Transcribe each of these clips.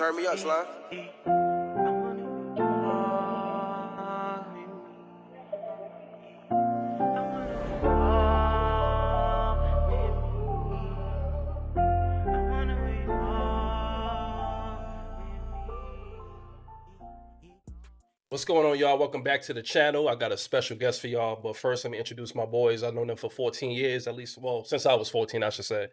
Turn me up, Slime. What's going on, y'all? Welcome back to the channel. I got a special guest for y'all, but first let me introduce my boys. I've known them for 14 years, at least, well, since I was 14, I should say.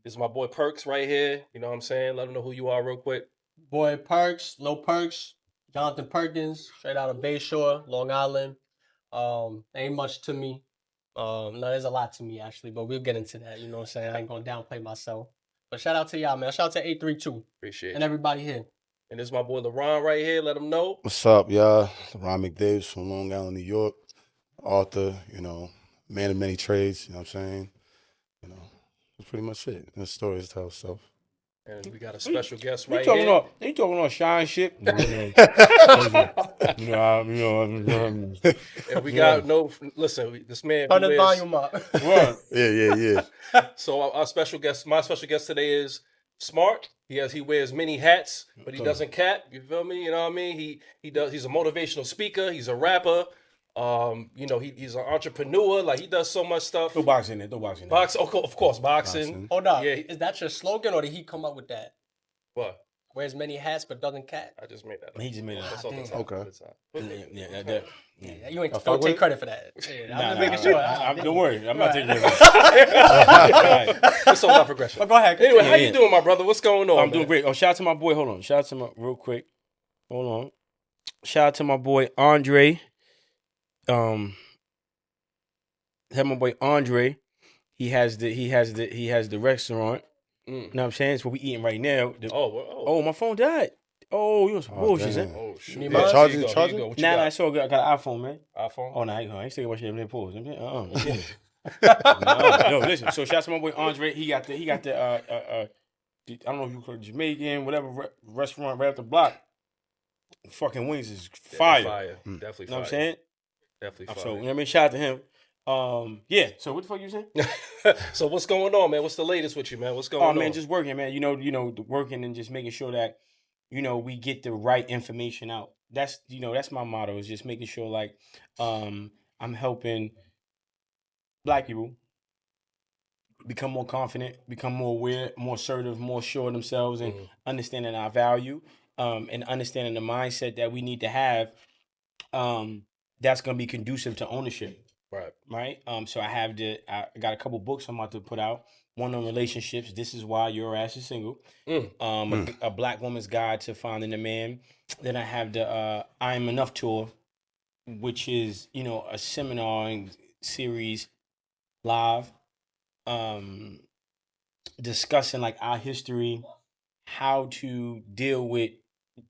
This is my boy Perks right here. You know what I'm saying? Let them know who you are real quick. Boy Perks, no Perks, Jonathan Perkins, straight out of Bayshore, Long Island. Ain't much to me. No, there's a lot to me actually, but we'll get into that. You know what I'm saying? I ain't gonna downplay myself. But shout out to y'all, man. Shout out to 832 Appreciate and you. everybody here. And this is my boy LeRon right here. Let them know. What's up, y'all? LeRon McDavis from Long Island, New York. Author, man of many trades, you know what I'm saying? That's pretty much it. The story is tell itself. And we got a special guest You right talking here. about? You talking about shine shit? And we got this man. Turn the volume up. What? Yeah. So our special guest, my special guest today is smart. He wears many hats, but he doesn't cap. You feel me? You know what I mean? He's a motivational speaker. He's a rapper. He's an entrepreneur. Like, he does so much stuff. Throw boxing in. Box, of course, boxing. Hold up. Yeah. Is that your slogan or did he come up with that? What? Wears many hats but doesn't cap. I just made that up. He just made it That's up. all the time. Okay. All the time. Yeah, you ain't fuck don't with take it? credit for that. Yeah, I'm just making sure. Don't worry. I'm not taking it. It's all about progression. But go ahead. Anyway, continue. how you doing, my brother? What's going on? I'm doing great. Oh, shout out to my boy. Hold on. Shout out to my real quick. Hold on. Shout out to my boy Andre. Have my boy Andre. He has the restaurant. You know what I'm saying? It's what we eating right now. Oh, my phone died. Oh, you on some bullshit, damn. man. Oh, shoot. Need Yeah, mine? Charging? Here you go. What you Nah, got? it's all good. I got an iPhone, man. iPhone? Oh, nah, I ain't still got my shit in pause. No, listen. So shout out to my boy Andre. He got the I don't know if you call it Jamaican, whatever restaurant right up the block. Fucking wings is fire. Definitely You know fire. what I'm saying? Definitely fire. So you know what I mean? Shout out to him. Yeah. So what the fuck you saying? So what's going on, man? What's the latest with you, man? What's going on? Oh man, just working, man. Working and just making sure that we get the right information out. That's my motto, is just making sure like I'm helping Black people become more confident, become more aware, more assertive, more sure of themselves, and understanding our value, and understanding the mindset that we need to have. That's gonna be conducive to ownership. Right. So I got a couple books I'm about to put out. One on relationships. This is why your ass is single. A Black woman's guide to finding a man. Then I have the I Am Enough tour, which is a seminar and series live, discussing like our history, how to deal with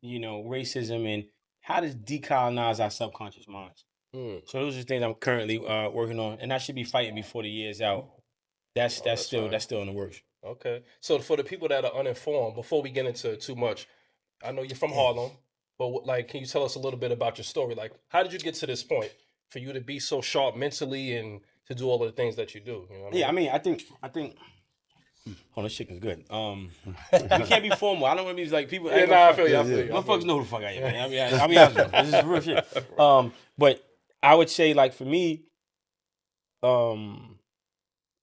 racism, and how to decolonize our subconscious minds. So those are things I'm currently working on, and I should be fighting before the year's out. That's still in the works. Okay. So for the people that are uninformed, before we get into too much, I know you're from Harlem, but like, can you tell us a little bit about your story? Like, how did you get to this point for you to be so sharp mentally and to do all of the things that you do? You know what Yeah, I mean, I think. Oh, this chicken's good. We can't be formal. I don't want to be like people. I feel you. Motherfuckers know who the fuck I am, man. I'll be honest with you. This is real shit. But I would say, like, for me,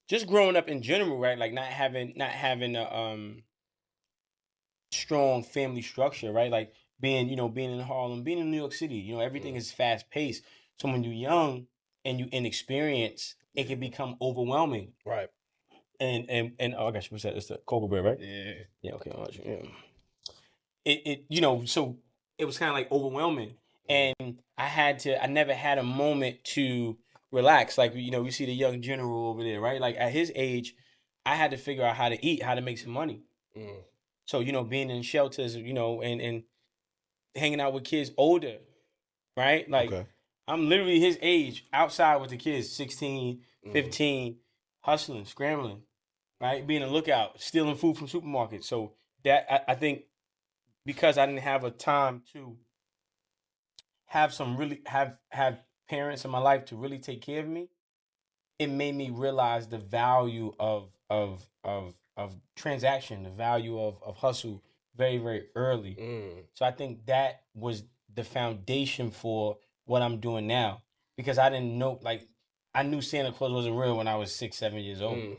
just growing up in general, right? Like not having a strong family structure, right? Like being in Harlem, being in New York City, everything is fast paced. So when you're young and you inexperienced, it can become overwhelming. Right. And oh, I got you. What's that? It's the cocoa bread, right? Yeah. Yeah. Okay. Yeah. So it was kind of like overwhelming, and I never had a moment to relax. Like we see the young general over there, right? Like at his age, I had to figure out how to eat, how to make some money. So being in shelters, and hanging out with kids older, right? Like I'm literally his age, outside with the kids, 16, 15, hustling, scrambling, right? Being a lookout, stealing food from supermarkets. So that I think, because I didn't have a time to have have parents in my life to really take care of me, it made me realize the value of transaction, the value of hustle, very, very early. Mm. So I think that was the foundation for what I'm doing now. Because I didn't know, like, I knew Santa Claus wasn't real when I was 6, 7 years old. Mm.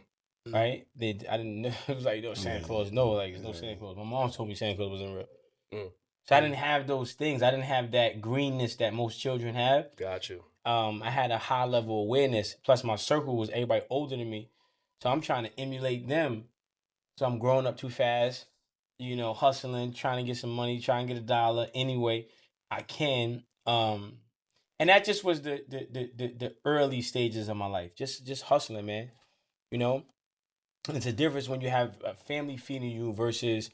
Right? I didn't know. It was like, no, Santa Yeah. Claus. No, like, there's no Yeah. Santa Claus. My mom told me Santa Claus wasn't real. Mm. So I didn't have those things. I didn't have that greenness that most children have. Got you. I had a high level of awareness. Plus, my circle was everybody older than me. So I'm trying to emulate them. So I'm growing up too fast, hustling, trying to get some money, trying to get $1 any way I can. And that just was the early stages of my life. Just hustling, man. And it's a difference when you have a family feeding you versus,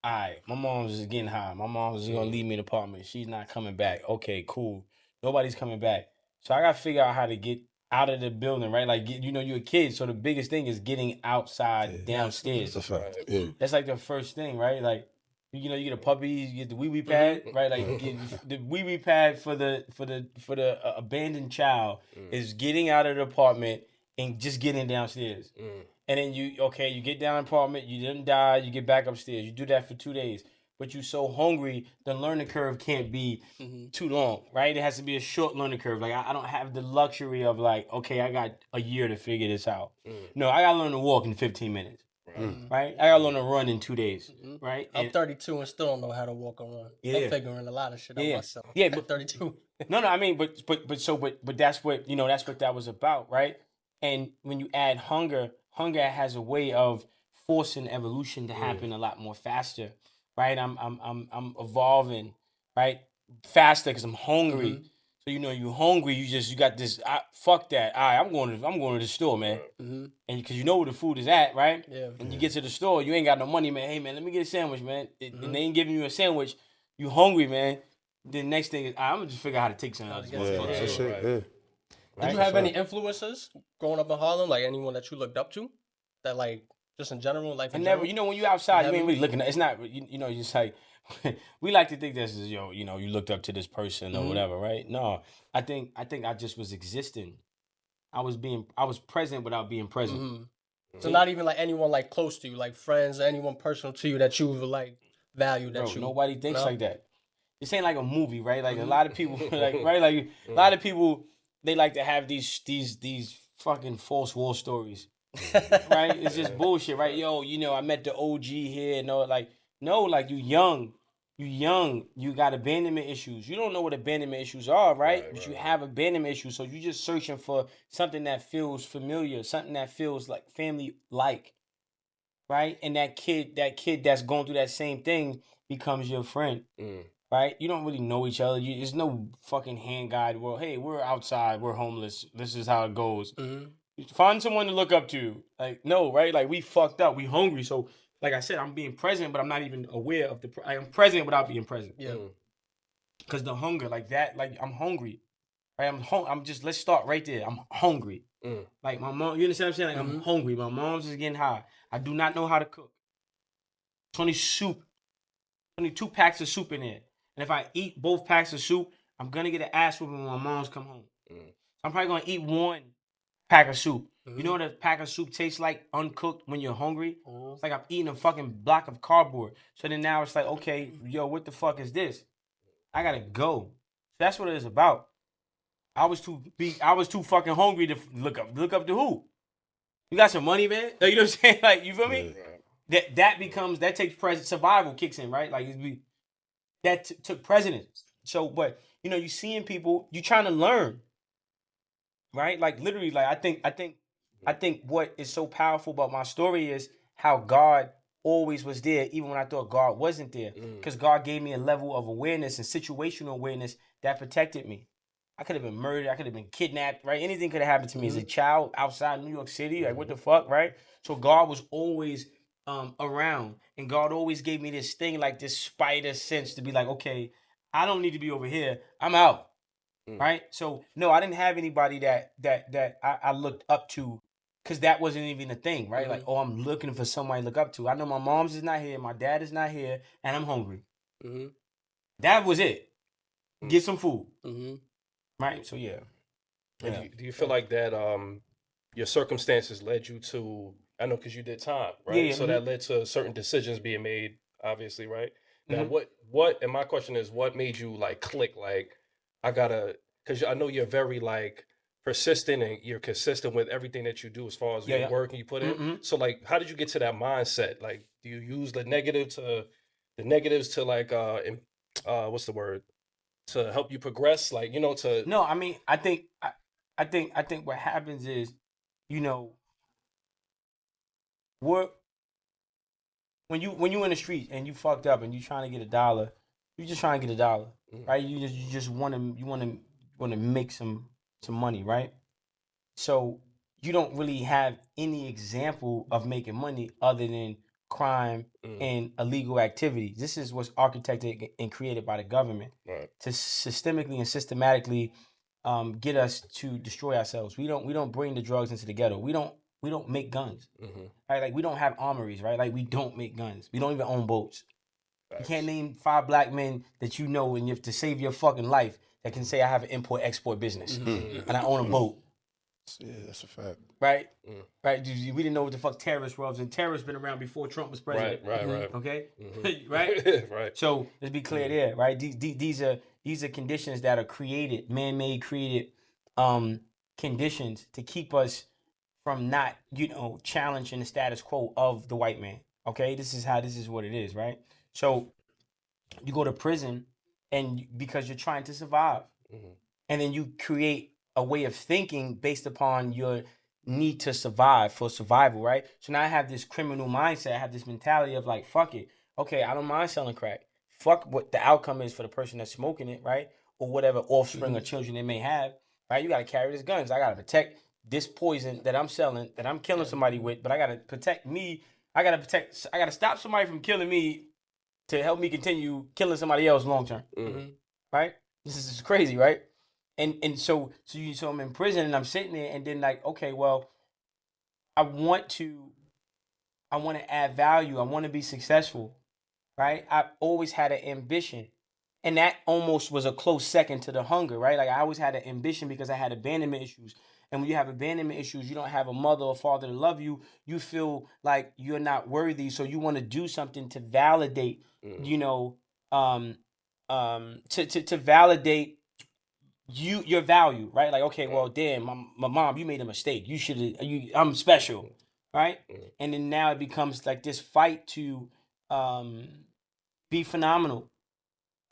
all right, my mom's is getting high. My mom's gonna leave me in the apartment. She's not coming back. Okay, cool. Nobody's coming back. So I gotta figure out how to get out of the building, right? Like, you're a kid, so the biggest thing is getting outside downstairs. That's a fact. Yeah. That's like the first thing, right? Like, you get a puppy, you get the wee wee pad, right? Like, the wee wee pad for the abandoned child is getting out of the apartment and just getting downstairs. And then you get down in the apartment, you didn't die, you get back upstairs. You do that for 2 days. But you're so hungry, the learning curve can't be too long, right? It has to be a short learning curve. Like, I don't have the luxury of, like, okay, I got a year to figure this out. No, I gotta learn to walk in 15 minutes. Right? I gotta learn to run in 2 days. Right? I'm 32 and still don't know how to walk or run. Yeah. I'm figuring a lot of shit out myself. Yeah, At 32. No, I mean, but that's what that's what that was about, right? And when you add hunger has a way of forcing evolution to happen a lot more faster, right? I'm evolving, right, faster because I'm hungry. So you're hungry. You got this. Fuck that. All right, I'm going to the store, man. And because you know where the food is at, right? Yeah. And you get to the store, you ain't got no money, man. Hey, man, let me get a sandwich, man. And they ain't giving you a sandwich. You hungry, man. The next thing is, I'm gonna just figure out how to take something out of this Yeah, motherfucker. That's Right. it. Yeah. Did you have any influences growing up in Harlem? Like anyone that you looked up to? That, like, just in general, life I in never, general? when you outside, you Never? ain't really looking at. It's not, you just like, we like to think this is, you looked up to this person or whatever, right? No, I think I just was existing. I was present without being present. So not even like anyone like close to you, like friends or anyone personal to you that you like value that Bro, you. nobody thinks No? like that. This ain't like a movie, right? Like a lot of people, like right, like a lot of people, they like to have these fucking false war stories, right? It's just bullshit, right? Yo, I met the OG here, like you young, you got abandonment issues. You don't know what abandonment issues are, right? But you have abandonment issues, so you just searching for something that feels familiar, something that feels like family like. Right? And that kid that's going through that same thing becomes your friend. Right? You don't really know each other. There's no fucking hand guide. Well, hey, we're outside. We're homeless. This is how it goes. Find someone to look up to. Like, no, right? Like, we fucked up. We hungry. So, like I said, I'm being present, but I'm not even aware of I am present without being present. Yeah. Because the hunger, like that, like, I'm hungry. Right? I'm just, let's start right there. I'm hungry. Like, my mom, you understand what I'm saying? Like, I'm hungry. My mom's is getting high. I do not know how to cook. 22 packs of soup in there. And if I eat both packs of soup, I'm going to get an ass whooping when my mom's come home. So I'm probably going to eat 1 pack of soup. You know what a pack of soup tastes like uncooked when you're hungry? It's like I'm eating a fucking block of cardboard. So then now it's like, okay, yo, what the fuck is this? I got to go. That's what it is about. I was too fucking hungry to look up to who? You got some money, man? You know what I'm saying? Like, you feel me? That takes survival kicks in, right? Like, took precedence. So, but you seeing people, you trying to learn, right? Like, literally, like, I think what is so powerful about my story is how God always was there, even when I thought God wasn't there, because God gave me a level of awareness and situational awareness that protected me. I could have been murdered. I could have been kidnapped, right? Anything could have happened to me as a child outside New York City. Like, what the fuck, right? So God was always around. And God always gave me this thing, like this spider sense to be like, okay, I don't need to be over here. I'm out, right? So, no, I didn't have anybody that I looked up to because that wasn't even a thing, right? Like, oh, I'm looking for somebody to look up to. I know my mom's is not here. My dad is not here. And I'm hungry. That was it. Get some food. Right, so yeah. Do you feel like that your circumstances led you to, I know because you did time, right? Yeah, So that led to certain decisions being made obviously, right? Now, Mhm. what? And my question is, what made you like click? Like, I gotta, because I know you're very like persistent and you're consistent with everything that you do as far as Yeah, your yeah. work and you put in. Mm-hmm. So, like, how did you get to that mindset? Like, do you use the negatives to like, what's the word? To help you progress, like to No, I mean, I think what happens is, you know, we're when you in the street and you fucked up and you trying to get a dollar, you just trying to get a dollar, Mhm. right? You just want to make some money, right? So you don't really have any example of making money other than crime Mm, and illegal activities. This is what's architected and created by the government right. to systemically and systematically get us to destroy ourselves. We don't bring the drugs into the ghetto. We don't make guns, Mm-hmm. right? Like we don't have armories, right? Like we don't make guns. We don't even own boats. You can't Facts. name 5 black men that you know and you have to save your fucking life that can say I have an import export business Mm, and I own a boat, Yeah, that's a fact. right? mm. Right? We didn't know what the fuck terrorists was, and terrorists been around before Trump was president. Right. Okay, Mm-hmm. right? Right. So let's be clear there, right? These are conditions that are created, man-made, created conditions to keep us from not, challenging the status quo of the white man. Okay, this is what it is, right? So you go to prison, and because you're trying to survive, Mm-hmm. and then you create a way of thinking based upon your need to survive for survival, right? So now I have this criminal mindset. I have this mentality of like, fuck it. Okay, I don't mind selling crack. Fuck what the outcome is for the person that's smoking it, right? Or whatever offspring or children they may have, right? You got to carry these guns. I got to protect this poison that I'm selling, that I'm killing somebody with, but I got to protect me. I got to stop somebody from killing me to help me continue killing somebody else long term, Mm. right? This is crazy, right? And so I'm in prison and I'm sitting there and then like, okay, well, I want to add value. I want to be successful, right? I always had an ambition. And that almost was a close second to the hunger, right? Like I always had an ambition because I had abandonment issues. And when you have abandonment issues, you don't have a mother or father to love you. You feel like you're not worthy. So you want to do something to validate, Mm. you know, to validate your value, right? Like, okay, well, damn, my mom, you made a mistake. I'm special, right? Mm. And then now it becomes like this fight to um, be phenomenal,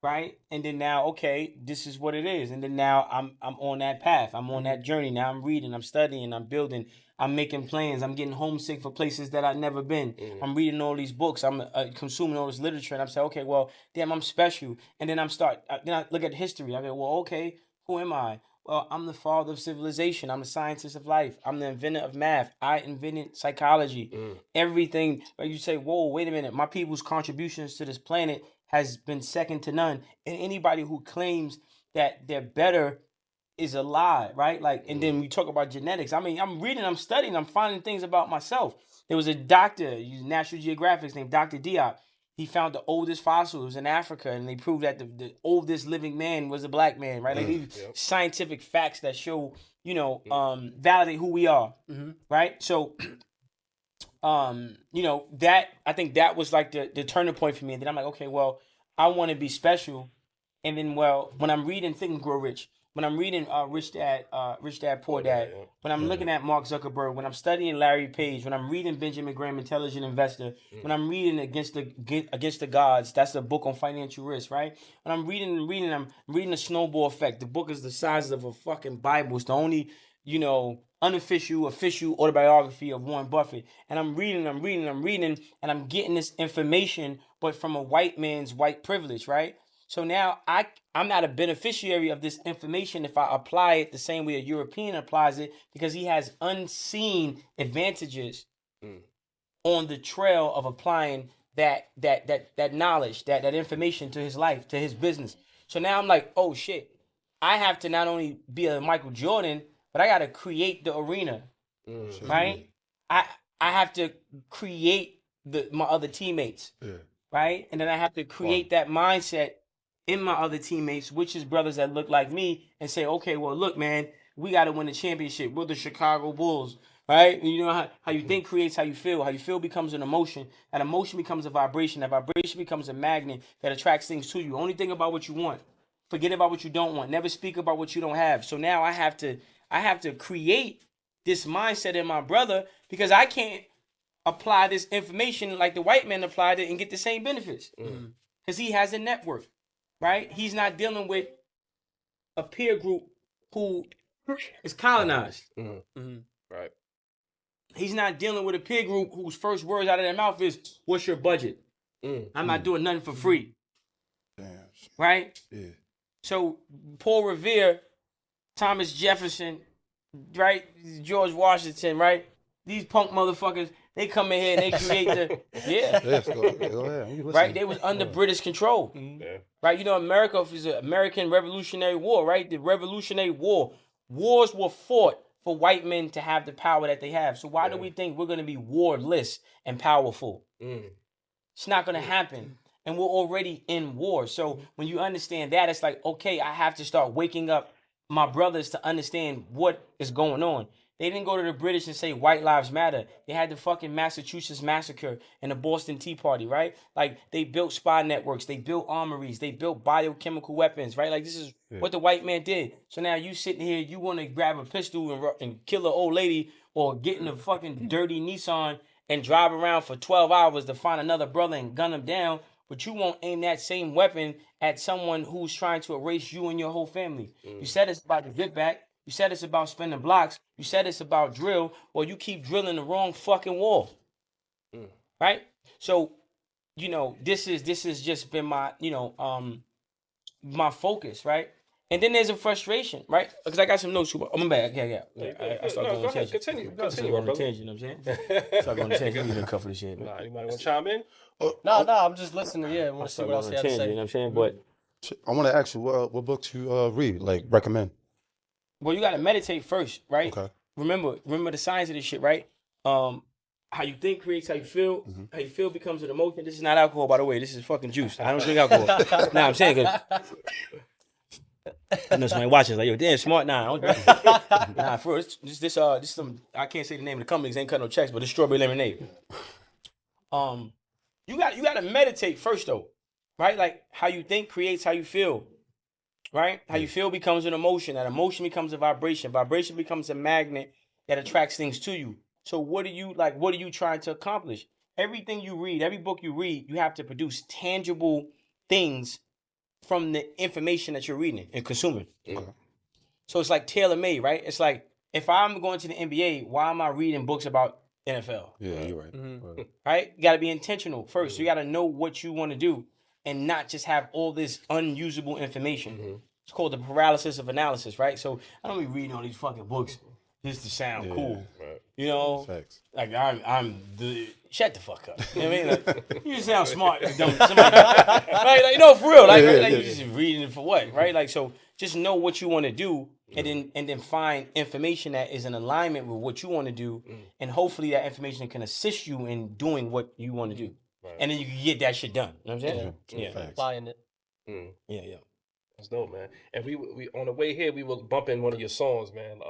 right? And then now, okay, this is what it is. And then now I'm on that path. I'm on that journey. Now I'm reading, I'm studying, I'm building, I'm making plans. I'm getting homesick for places that I've never been. I'm reading all these books. I'm consuming all this literature, and I'm saying, okay, well, damn, I'm special. And then then I look at history. I go, well, okay, who am I? Well, I'm the father of civilization. I'm the scientist of life. I'm the inventor of math. I invented psychology. Everything. But you say, whoa, wait a minute. My people's contributions to this planet has been second to none. And anybody who claims that they're better is a lie, right? Like, and then we talk about genetics. I mean, I'm reading, I'm studying, I'm finding things about myself. There was a doctor, National Geographic, named Dr. Diop. He found the oldest fossils in Africa, and they proved that the oldest living man was a black man, right? Like these Yep. scientific facts that show, validate who we are, right? So, that I think that was like the turning point for me. And then I'm like, okay, well, I want to be special. And then, well, when I'm reading Think and Grow Rich, when I'm reading Rich Dad, Poor Dad, yeah. when I'm looking at Mark Zuckerberg, when I'm studying Larry Page, when I'm reading Benjamin Graham, Intelligent Investor, when I'm reading Against the Gods, that's a book on financial risk, right? When I'm reading, I'm reading The Snowball Effect. The book is the size of a fucking Bible. It's the only, official autobiography of Warren Buffett. And I'm reading, and I'm getting this information, but from a white man's white privilege, right? So now I'm not a beneficiary of this information if I apply it the same way a European applies it, because he has unseen advantages on the trail of applying that knowledge, that information to his life, to his business. So now I'm like, oh shit, I have to not only be a Michael Jordan, but I got to create the arena, right? I have to create my other teammates, right? And then I have to create that mindset in my other teammates, which is brothers that look like me, and say, okay, well, look, man, we got to win the championship. We're the Chicago Bulls. right? And you know how you think creates how you feel. How you feel becomes an emotion. That emotion becomes a vibration. That vibration becomes a magnet that attracts things to you. Only think about what you want. Forget about what you don't want. Never speak about what you don't have. So now I have to create this mindset in my brother because I can't apply this information like the white man applied it and get the same benefits. Because he has a network, right? He's not dealing with a peer group who is colonized. Right. He's not dealing with a peer group whose first words out of their mouth is, "What's your budget?" I'm not doing nothing for free. Damn. Right? Yeah. So Paul Revere, Thomas Jefferson, right? George Washington, right? These punk motherfuckers, they come in here and they create the Yes, go ahead. You right? listen. They was under British control. Yeah. Right? You know, America is an American Revolutionary War, right? The Revolutionary War. Wars were fought for white men to have the power that they have. So why do we think we're going to be warless and powerful? It's not going to happen. And we're already in war. So when you understand that, it's like, okay, I have to start waking up my brothers to understand what is going on. They didn't go to the British and say white lives matter. They had the fucking Massachusetts massacre and the Boston Tea Party, right? Like they built spy networks, they built armories, they built biochemical weapons, right? Like this is what the white man did. So now you sitting here, you want to grab a pistol and kill an old lady or get in a fucking dirty Nissan and drive around for 12 hours to find another brother and gun him down, but you won't aim that same weapon at someone who's trying to erase you and your whole family. You said it's about the get back. You said it's about spinning blocks. You said it's about drill, or you keep drilling the wrong fucking wall. Right? So, you know, this is just been my, you know, my focus, right? And then there's a frustration, right? Because I got some notes. I'm back. Yeah. I start No, going go on ahead. tangent. Continue, I start going on brother. tangent, you know what I'm saying? Start going on tangent. You need to cover this shit, man. Nah, anybody want to chime in? No, I'm just listening. Yeah, I want to see Start what going else on you have to tangent, you know say. what I'm saying? But I want to ask you what books you read, like recommend. well, you got to meditate first, right? Okay. Remember the science of this shit, right? How you think creates how you feel. How you feel becomes an emotion. This is not alcohol, by the way. This is fucking juice. I don't drink alcohol. Nah, I'm saying, cause I know somebody watching like, yo, damn smart. Nah, I don't drink. Nah, for real, this some, I can't say the name of the company 'cause they ain't cut no checks, but it's strawberry lemonade. You got to meditate first though, right? Like how you think creates how you feel. Right? How you feel becomes an emotion. That emotion becomes a vibration. Vibration becomes a magnet that attracts things to you. So what are you trying to accomplish? Everything you read, every book you read, you have to produce tangible things from the information that you're reading and consuming. So it's like tailor-made, right? It's like if I'm going to the NBA, why am I reading books about NFL? Yeah, you're right. Right? You got to be intentional first. You got to know what you want to do and not just have all this unusable information. It's called the paralysis of analysis, right? So I don't be reading all these fucking books just to sound cool. You know, Facts. like I'm the shut the fuck up. You know what I mean? Like, you sound smart. Like, somebody, right? Like, no, for real. Like, right? Like you just reading it for what, right? Like, so just know what you want to do, and then find information that is in alignment with what you want to do, and hopefully that information can assist you in doing what you want to do, and then you can get that shit done. You know what I'm saying? Yeah. Applying it. Yeah. That's dope, man. And we on the way here, we were bumping one of your songs, man.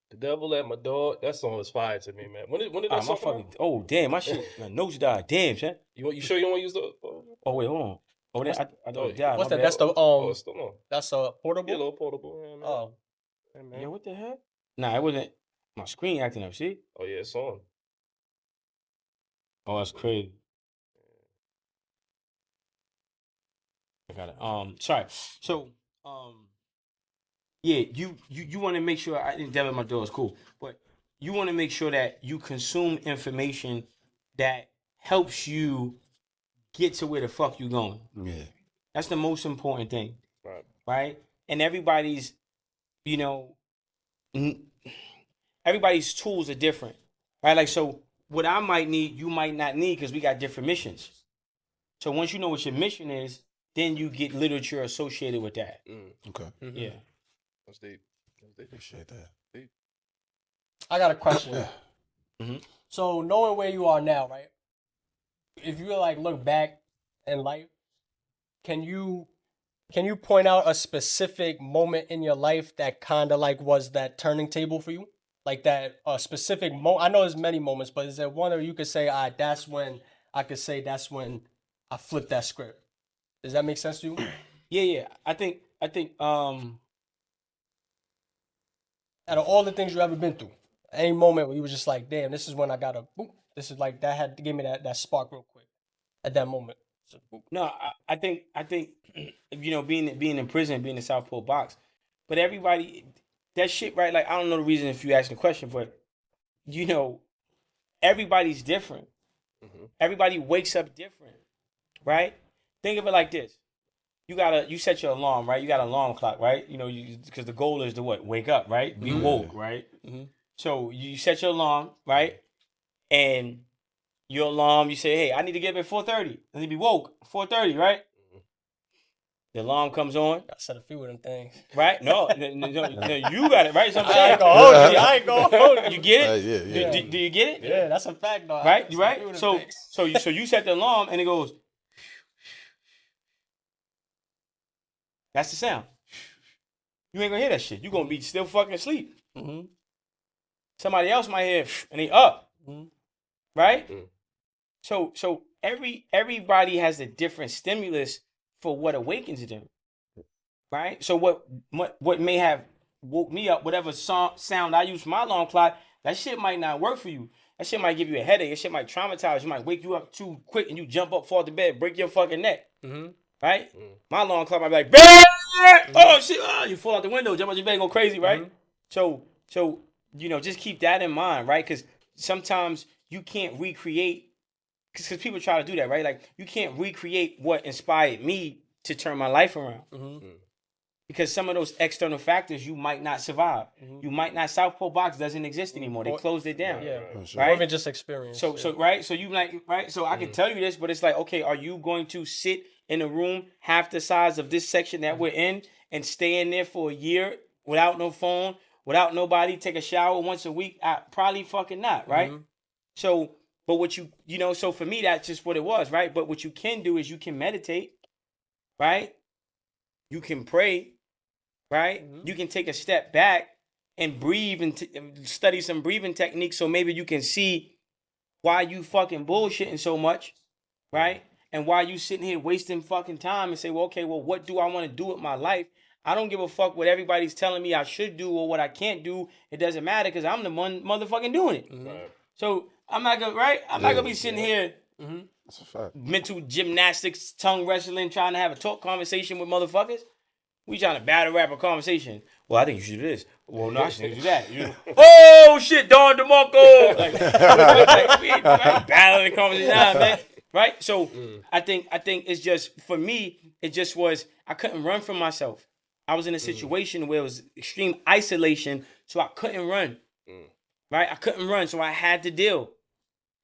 The Devil at My Door. That song was fire to me, man. When did that song come out? Oh damn, my shit, my notes died. Damn, son. You sure you don't want to use the? Oh wait, hold on. Oh, I thought it died. What's my that? bad. That's the it's still on. That's a portable. Yeah, a little portable. Yeah, man. Oh, Hey, man. Yeah, what the heck? Nah, it wasn't. My screen acting up. See? Oh yeah, it's on. Oh, that's crazy. I got it. Sorry. So, yeah, you want to make sure. I think Devil at My Door is cool, but you want to make sure that you consume information that helps you get to where the fuck you going. Yeah. That's the most important thing, Right. right? And everybody's, you know, everybody's tools are different, right? Like, so what I might need, you might not need because we got different missions. So once you know what your mission is, then you get literature associated with that. Okay. Yeah. That's deep. Appreciate that. I got a question. Mhm. So knowing where you are now, right? If you like look back in life, can you point out a specific moment in your life that kind of like was that turning table for you? Like that specific moment. I know there's many moments, but is there one where you could say, all right, that's when I flipped that script? Does that make sense to you? Yeah. I think Out of all the things you ever been through, any moment where you was just like, damn, this is when I got boop. This is like that had to give me that spark real quick at that moment. So, boop. no, I think you know, being in prison, being in South Pole box, but everybody that shit, right? Like I don't know the reason if you ask the question, but you know, everybody's different. Everybody wakes up different, right? Think of it like this: you set your alarm, right? You got an alarm clock, right? You know, because the goal is to what? Wake up, right? Be woke, right? So you set your alarm, right? And your alarm, you say, hey, I need to get up at 4:30. I need to be woke 4:30, right? The alarm comes on, I said a few of them things. right? No, you got it, right? So I'm I saying, ain't gonna hold you. I ain't gonna hold you. you get it? Yeah. Do you get it? Yeah, that's a fact, though. Right? I You said a right? few of them So things. so you set the alarm and it goes. That's the sound. You ain't gonna hear that shit. You gonna be still fucking asleep. Mhm. Somebody else might hear and they up. Mhm. Right? So everybody has a different stimulus for what awakens them. Right? So what may have woke me up, whatever sound I use for my alarm clock, that shit might not work for you. That shit might give you a headache. That shit might traumatize you. Might wake you up too quick and you jump up, fall to bed, break your fucking neck. Right? My alarm clock might be like, oh shit, you fall out the window, jump out your bed, go crazy, right? So you know, just keep that in mind, right? Because sometimes you can't recreate, because people try to do that, right? Like you can't recreate what inspired me to turn my life around. Because some of those external factors you might not survive. You might not. South Pole box doesn't exist anymore. They closed it down. Yeah, Right? or even just experience. So right. So you like right. So I can tell you this, but it's like, okay, are you going to sit in a room half the size of this section that we're in and stay in there for a year without no phone, without nobody, take a shower once a week? Probably fucking not, right? So, but what you know, so for me, that's just what it was, right? But what you can do is you can meditate, right? You can pray, right? You can take a step back and breathe and study some breathing techniques, so maybe you can see why you fucking bullshitting so much, right? And why you sitting here wasting fucking time and say, well, okay, well, what do I want to do with my life? I don't give a fuck what everybody's telling me I should do or what I can't do. It doesn't matter because I'm the one motherfucking doing it. Right. So I'm not gonna, right? I'm not gonna be sitting here That's a fact. mental gymnastics, tongue wrestling, trying to have a talk conversation with motherfuckers. We trying to battle rap a conversation. Well, I think you should do this. Well, no, I should do that. Oh shit, Don DeMarco. Like, we ain't battling the conversation, nah, man. Right? So I think it's just, for me, it just was, I couldn't run from myself. I was in a situation where it was extreme isolation, so I couldn't run. Right? I couldn't run, so I had to deal.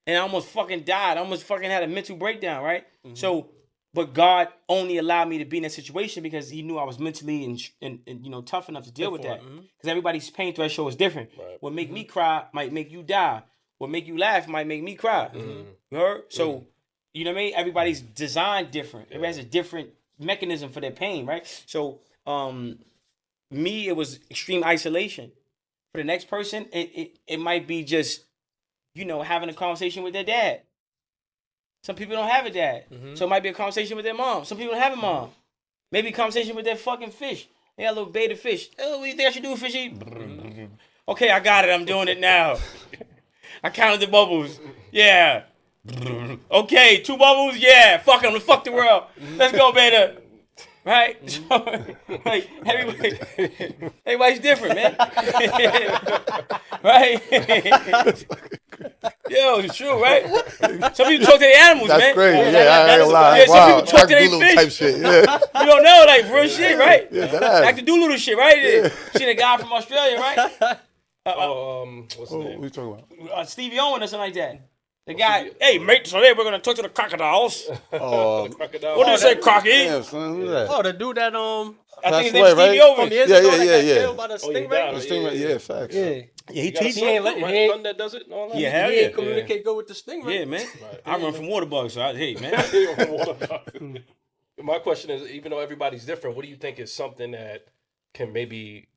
And I almost fucking died. I almost fucking had a mental breakdown, right? So, but God only allowed me to be in that situation because he knew I was mentally and you know, tough enough to deal with that. Because everybody's pain threshold is different. Right. What make me cry might make you die. What make you laugh might make me cry. You heard? So, you know what I mean? Everybody's designed different. Everybody has a different mechanism for their pain, right? So, me, it was extreme isolation. For the next person, it might be just, you know, having a conversation with their dad. Some people don't have a dad. So it might be a conversation with their mom. Some people don't have a mom. Maybe a conversation with their fucking fish. They got a little beta fish. Oh, what do you think I should do, fishy? Okay, I got it. I'm doing it now. I counted the bubbles. Yeah. Okay, 2 bubbles? Yeah. Fuck them. Fuck the world. Let's go, beta. Right? So, like, everybody's different, man. Right? Yo, it's true, right? Some people talk to their animals, That's man. crazy. That- Yeah, I that ain't is- gonna lie. yeah, some Wow. people talk to their Doolittle fish. type shit. Yeah. You don't know, like, real shit, right? Yeah, that ass. Like the Doolittle shit, right? Seen a guy from Australia, right? What's his Oh, what name? you talking about? Stevie Owen or something like that. The guy, hey, mate, today we're going to talk to the crocodiles. Oh, Crocodile. What do you say, Crocky? damn, son. Who's that? Oh, the dude that I think his Passed name's away, Stevie right? Owen. from years Yeah, ago yeah, that yeah, got yeah. killed by the Oh, he stingray. died. The stingray, yeah, facts. Yeah. Yeah, he Got a tweets. son, ain't right? let- he ain't- Son that does it and all that? Yeah, hell He yeah. ain't communicate good with the stingray. Yeah, man. Right. I run from water bugs, so hey, man. My question is, even though everybody's different, what do you think is something that can maybe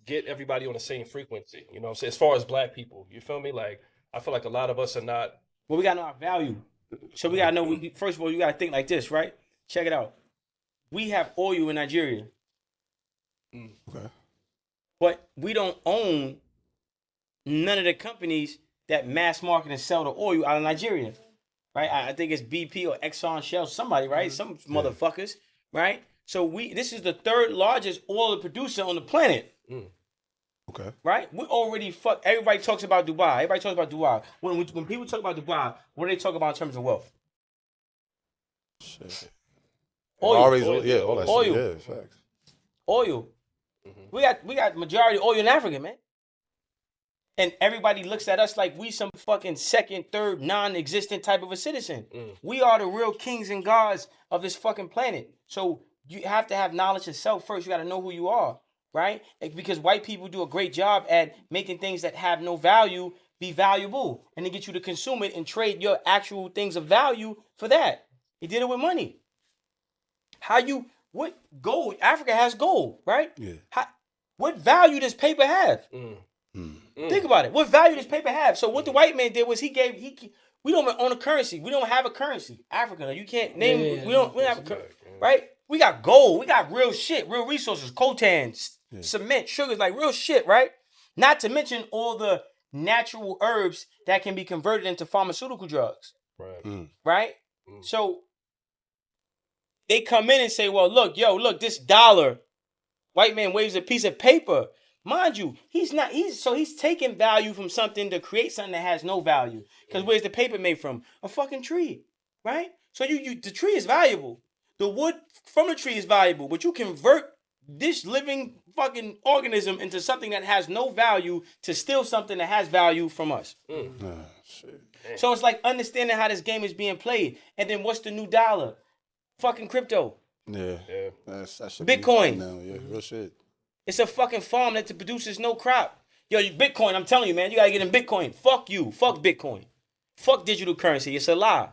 get everybody on the same frequency. You know what I'm saying? As far as black people, you feel me? Like, I feel like a lot of us are not. Well, we got to know our value. So we got to know, first of all, you got to think like this, right? Check it out. We have oil in Nigeria. Okay. But we don't own none of the companies that mass market and sell the oil out of Nigeria, right? I think it's BP or Exxon, Shell, somebody, right? Some motherfuckers, right? So this is the third largest oil producer on the planet. Okay. Right? We already everybody talks about Dubai. Everybody talks about Dubai. When people talk about Dubai, what do they talk about in terms of wealth? Shit. Oil. Always, Oil. yeah, all that Oil. shit. Yeah, facts. Oil. We got majority oil in Africa, man. And everybody looks at us like we some fucking second, third, non-existent type of a citizen. We are the real kings and gods of this fucking planet. So you have to have knowledge of self first. You got to know who you are, right? Because white people do a great job at making things that have no value be valuable, and they get you to consume it and trade your actual things of value for that. He did it with money. What gold? Africa has gold, right? Yeah. What value does paper have? Think about it. What value does paper have? So what the white man did was we don't own a currency. We don't have a currency. Africa, you can't name. We don't have a currency, right? We got gold. We got real shit, real resources, coltan, cement, sugars, like real shit, right? Not to mention all the natural herbs that can be converted into pharmaceutical drugs, right? So they come in and say, well, look, this dollar, white man waves a piece of paper. Mind you, he's taking value from something to create something that has no value. Because where's the paper made from? A fucking tree, right? So the tree is valuable. The wood from the tree is valuable, but you convert this living fucking organism into something that has no value to steal something that has value from us. Shit. So it's like understanding how this game is being played. And then what's the new dollar? Fucking crypto. Yeah. That shit Bitcoin. Now. Yeah, real shit. It's a fucking farm that produces no crop. Yo, Bitcoin, I'm telling you, man, you gotta get in Bitcoin. Fuck you. Fuck Bitcoin. Fuck digital currency. It's a lie.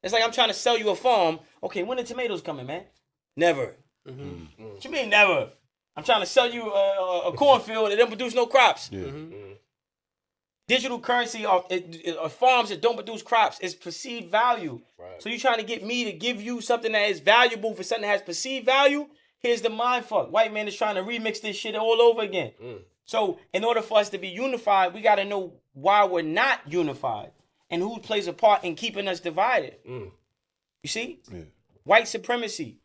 It's like I'm trying to sell you a farm. Okay, when the tomatoes coming, man? Never. What you mean never? I'm trying to sell you a cornfield that doesn't produce no crops. Yeah. Digital currency are farms that don't produce crops. It's perceived value. Right. So you're trying to get me to give you something that is valuable for something that has perceived value? Here's the mind fuck. White man is trying to remix this shit all over again. So in order for us to be unified, we got to know why we're not unified and who plays a part in keeping us divided. You see? Yeah. White supremacy.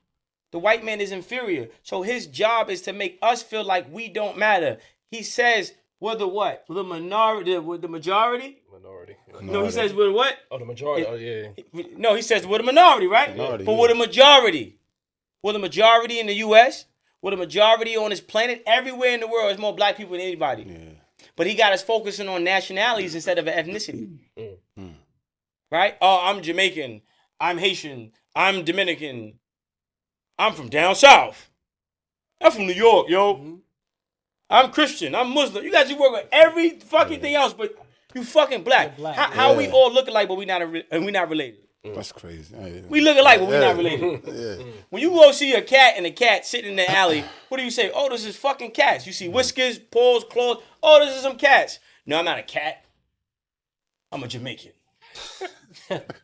The white man is inferior. So his job is to make us feel like we don't matter. He says, we're the what? We're the minority. We're the majority? Minority. No, he says we're the what? Oh, the majority. Oh, yeah. No, he says we're the minority, right? Minority, But we're the majority. We're the majority in the U.S. We're the majority on this planet. Everywhere in the world, there's more black people than anybody. Yeah. But he got us focusing on nationalities instead of ethnicity. Right? Oh, I'm Jamaican. I'm Haitian. I'm Dominican. I'm from down south. I'm from New York, yo. I'm Christian. I'm Muslim. You guys, you work with every fucking thing else, but you fucking black. Black, How we all look alike, but we not related? That's crazy. Yeah. We look alike, but we not related. Yeah. When you go see a cat and a cat sitting in the alley, what do you say? Oh, this is fucking cats. You see whiskers, paws, claws. Oh, this is some cats. No, I'm not a cat. I'm a Jamaican.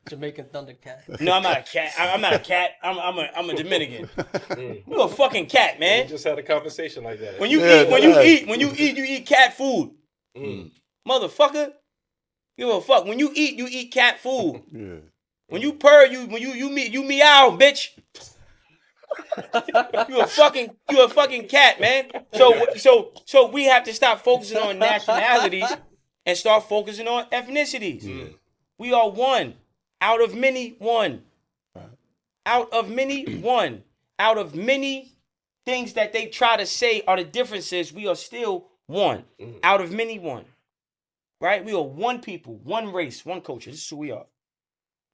Jamaican Thundercat. No, I'm not a cat. I'm not a cat. I'm a Dominican. You a fucking cat, We man. just had a conversation like that. When you eat cat food. Motherfucker. Give a fuck. When you eat cat food. Yeah. When you purr, you meow, bitch. You a fucking cat, man. So we have to stop focusing on nationalities and start focusing on ethnicities. We are one. Out of many, one. Out of many, one. Out of many things that they try to say are the differences, we are still one. Out of many, one. Right? We are one people, one race, one culture. This is who we are.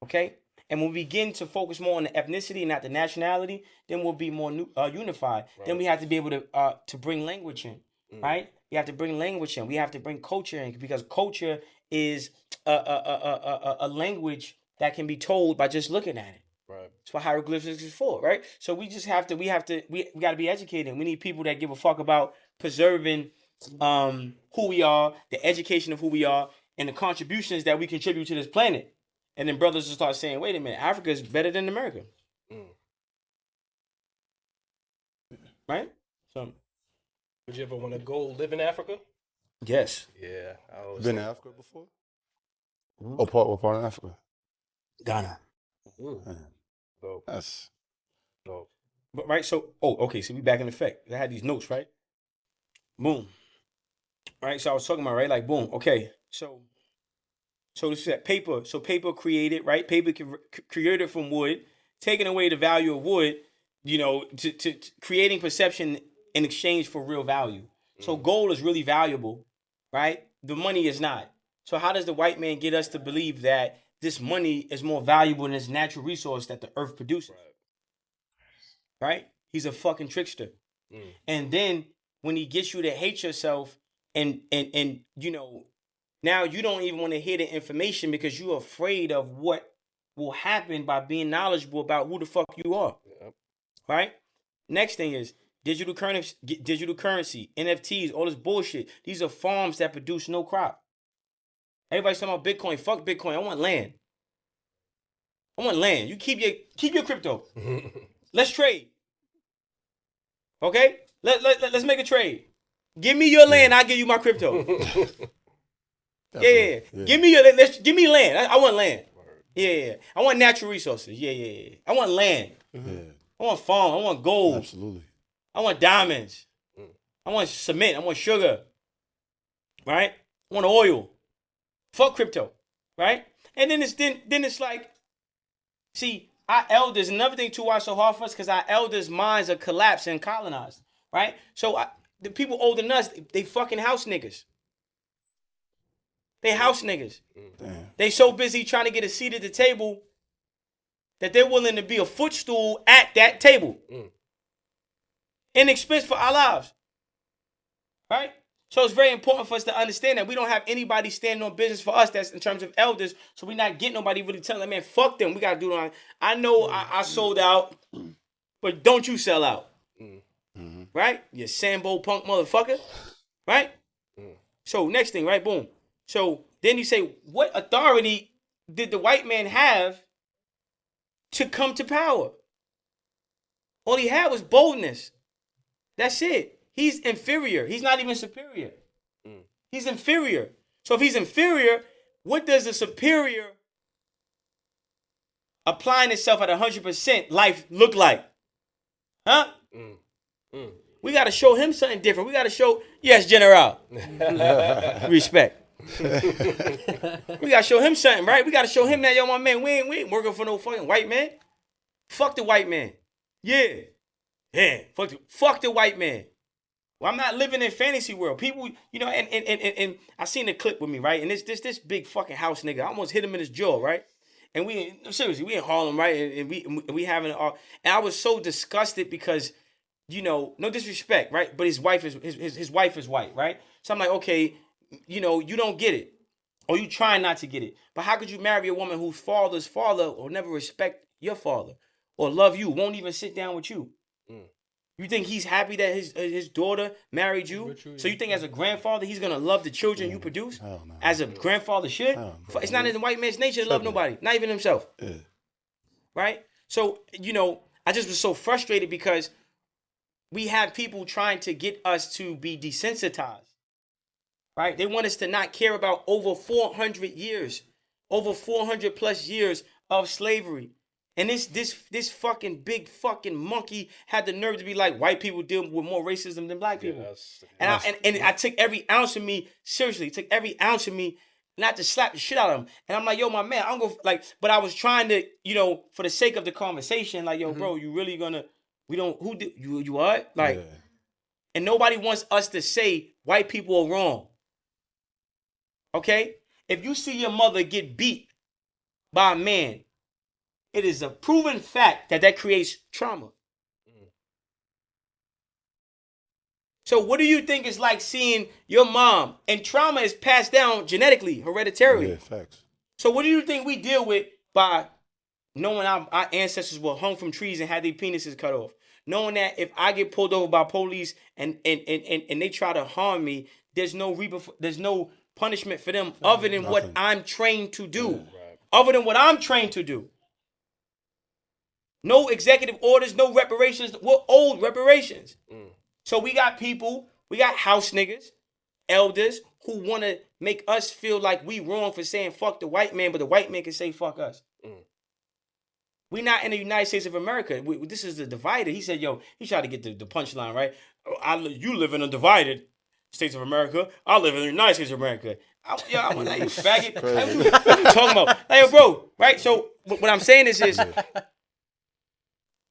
Okay? And when we begin to focus more on the ethnicity and not the nationality, then we'll be more unified. Right. Then we have to be able to bring language in. Right? You have to bring language in. We have to bring culture in because culture is a language that can be told by just looking at it. Right. That's what hieroglyphics is for, right? So we just have to, we got to be educated. We need people that give a fuck about preserving who we are, the education of who we are, and the contributions that we contribute to this planet. And then brothers will start saying, wait a minute, Africa is better than America. Right? So, Would you ever want to go live in Africa? yes. Yeah. I always Been to Africa before? What part of Africa? Ghana. Man, Dope. that's Dope. But, right? So, okay, so we back in effect. I had these notes, right? Boom. Right? So I was talking about, right? Like, boom. Okay. So this is that paper. So paper created, right? Paper created from wood, taking away the value of wood, to creating perception in exchange for real value. So gold is really valuable, right? The money is not. So how does the white man get us to believe that this money is more valuable than this natural resource that the earth produces? Right? He's a fucking trickster. And then when he gets you to hate yourself and now you don't even want to hear the information because you're afraid of what will happen by being knowledgeable about who the fuck you are. Yep. Right? Next thing is digital currency, NFTs, all this bullshit. These are farms that produce no crop. Everybody's talking about Bitcoin. Fuck Bitcoin. I want land. You keep your crypto. Let's trade. Okay? Let's make a trade. Give me your land, I'll give you my crypto. Yeah. Give me land. I want land. Yeah. I want natural resources. Yeah. I want land. yeah, I want farm. I want gold. absolutely. I want diamonds. I want cement. I want sugar. Right? I want oil. Fuck crypto. Right? And then it's like, see, our elders, another thing too why it's so hard for us, because our elders' minds are collapsed and colonized. Right? So the people older than us, they fucking house niggas. They house niggas. Damn. They so busy trying to get a seat at the table that they're willing to be a footstool at that table. In expense for our lives. Right? So it's very important for us to understand that we don't have anybody standing on business for us that's in terms of elders. So we're not getting nobody really telling them, man, fuck them. We got to do it. I know I sold out, but don't you sell out. Right? You Sambo punk motherfucker. Right? So next thing, right? Boom. So then you say, what authority did the white man have to come to power? All he had was boldness. That's it. He's inferior. He's not even superior. He's inferior. So if he's inferior, what does the superior applying itself at 100% life look like? Huh? We got to show him something different. We got to show, yes, General. Respect. We got to show him something, right? We got to show him that, yo, my man, we ain't working for no fucking white man. Fuck the white man. Yeah. Fuck the white man. Well, I'm not living in fantasy world. People, and I seen the clip with me, right? And this big fucking house nigga, I almost hit him in his jaw, right? And we in Harlem, right? And we having and I was so disgusted because, no disrespect, right? But his wife is white, right? So I'm like, okay, you don't get it. Or you trying not to get it. But how could you marry a woman whose father's father will never respect your father or love you, won't even sit down with you? You think he's happy that his daughter married you? So you think as a grandfather he's gonna love the children you produce? Hell no. As a grandfather should? It's not in the white man's nature to love nobody, not even himself. Yeah. Right? So, I just was so frustrated because we have people trying to get us to be desensitized. Right? They want us to not care about over 400 years, over 400 plus years of slavery. And this fucking big fucking monkey had the nerve to be like, white people deal with more racism than black people. And I took every ounce of me seriously. Took every ounce of me not to slap the shit out of him. And I'm like, yo, my man, I'm gonna but I was trying to, for the sake of the conversation, like, yo, bro, you really gonna? You what? Like, Yeah. and nobody wants us to say white people are wrong. Okay, if you see your mother get beat by a man, it is a proven fact that creates trauma. So what do you think is like seeing your mom? And trauma is passed down genetically, hereditarily. Yeah, facts. So what do you think we deal with by knowing our ancestors were hung from trees and had their penises cut off, knowing that if I get pulled over by police and they try to harm me, there's no punishment for them other than what I'm trained to do. Right. Other than what I'm trained to do. No executive orders, no reparations. We're old reparations. So we got house niggas, elders who want to make us feel like we wrong for saying fuck the white man, but the white man can say fuck us. We're not in the United States of America. This is the divider. He said, he tried to get the punchline, right? You live in a divided States of America. I live in the United States of America. I'm like, you faggot. What you talking about? Like, bro, right? So what I'm saying is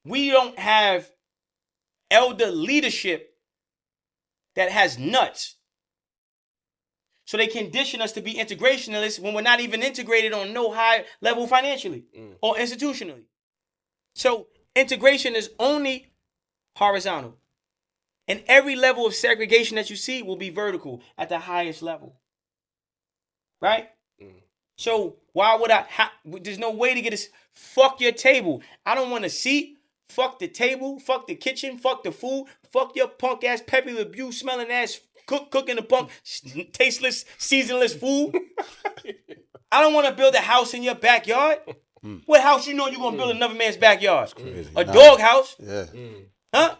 we don't have elder leadership that has nuts. So they condition us to be integrationalists when we're not even integrated on no high level financially or institutionally. So integration is only horizontal. And every level of segregation that you see will be vertical at the highest level. Right? So why would there's no way to get this. Fuck your table. I don't want a seat. Fuck the table. Fuck the kitchen. Fuck the food. Fuck your punk ass Pepe Le Pew smelling ass cooking the punk tasteless, seasonless food. I don't want to build a house in your backyard. What house you know you're going to build in another man's backyard? A dog house? Yeah. Huh?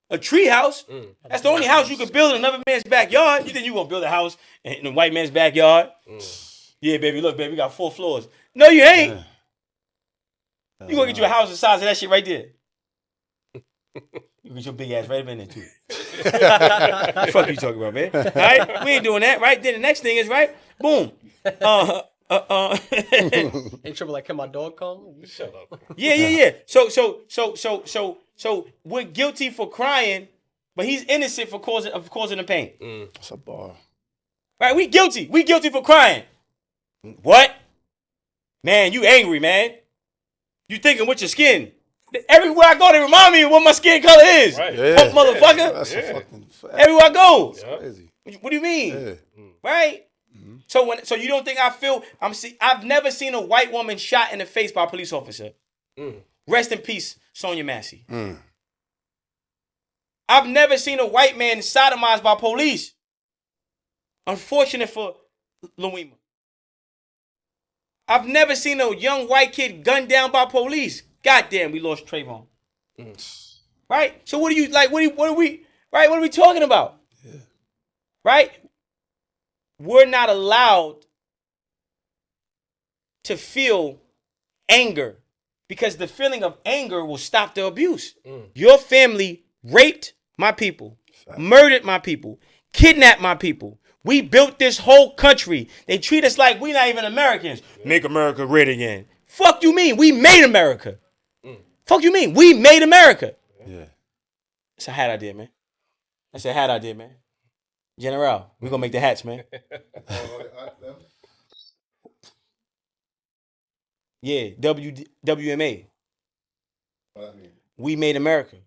A tree house? That's the only house you can build in another man's backyard. You think you're going to build a house in a white man's backyard? Yeah, baby, look, baby, we got 4 floors. No, you ain't. You going to get you a house the size of that shit right there. You get your big ass right up in there, too. The fuck you talking about, man? All right? We ain't doing that, right? Then the next thing is, right? Boom. Ain't trouble like, can my dog come? Shut up. Yeah. So we're guilty for crying, but he's innocent for causing the pain. That's a bar. Right? We guilty. We guilty for crying. What? Man, you angry, man. You thinking with your skin. Everywhere I go, they remind me of what my skin color is. Right. Yeah. Punk motherfucker. That's a fucking fact. Everywhere I go. Yeah. Crazy. What do you mean? Yeah. Right? So you don't think I've never seen a white woman shot in the face by a police officer. Rest in peace, Sonia Massey. I've never seen a white man sodomized by police. Unfortunate for Louima. I've never seen a young white kid gunned down by police. Goddamn, we lost Trayvon. Right? So what are we talking about? Yeah. Right? We're not allowed to feel anger because the feeling of anger will stop the abuse. Your family raped my people, murdered my people, kidnapped my people. We built this whole country. They treat us like we're not even Americans. Make America great again. Fuck you mean? We made America. Fuck you mean? We made America. Yeah. That's a hat idea, man. That's a hat idea, man. General, we're going to make the hats, man. Yeah, WMA. We made America.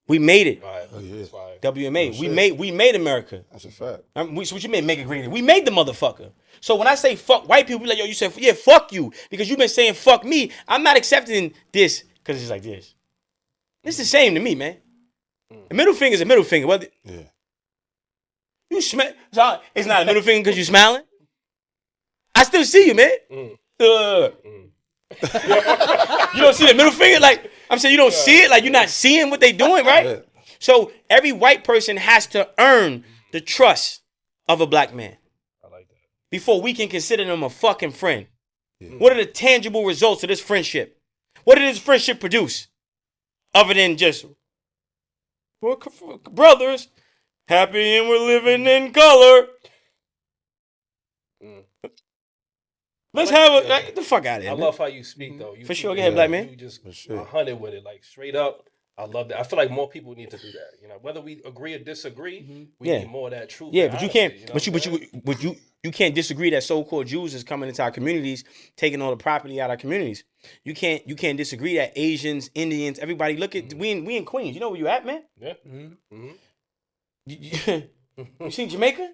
We made it. Oh, yeah. WMA. Oh, we made America. That's a fact. So what you mean make it great? We made the motherfucker. So when I say fuck white people, like, yo, you said, yeah, fuck you. Because you've been saying fuck me. I'm not accepting this because it's like this. It's the same to me, man. A middle finger is a middle finger. Whether Yeah. you smell, it's not a middle finger because you're smiling. I still see you, man. You don't see the middle finger? Like, I'm saying you don't see it? Like, you're not seeing what they doing, right? Yeah. So every white person has to earn the trust of a black man. I like that. Before we can consider them a fucking friend. Yeah. What are the tangible results of this friendship? What did this friendship produce? Other than just, we're brothers, happy and we're living in color. Let's have get the fuck out of here. I man. love how you speak, though. You For keep sure. Go it- ahead, black man. You just For sure. 100 with it, like straight up. I love that. I feel like more people need to do that. You know, whether we agree or disagree, we Yeah. need more of that truth. Yeah, and but you honesty, can't. you know But what I'm saying? you can't disagree that so-called Jews is coming into our communities, taking all the property out of our communities. You can't disagree that Asians, Indians, everybody. Look at we in Queens. You know where you at, man? Yeah. You seen Jamaica?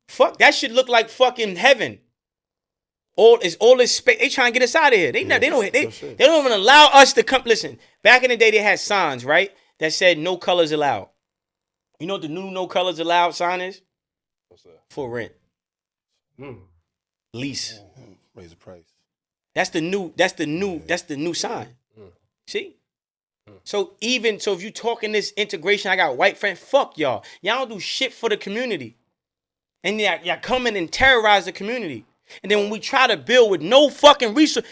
Fuck, that shit look like fucking heaven. all this space. They trying to get us out of here. They Yeah, don't no shit. they don't even allow us to come. Listen, back in the day they had signs, right, that said no colors allowed. You know what the new no colors allowed sign is? What's that? For rent, Mm. lease. Raise the price. That's the new sign. Mm. See? So if you talking this integration, I got white friends, fuck y'all. Y'all don't do shit for the community. And y'all come in and terrorize the community. And then when we try to build with no fucking resource,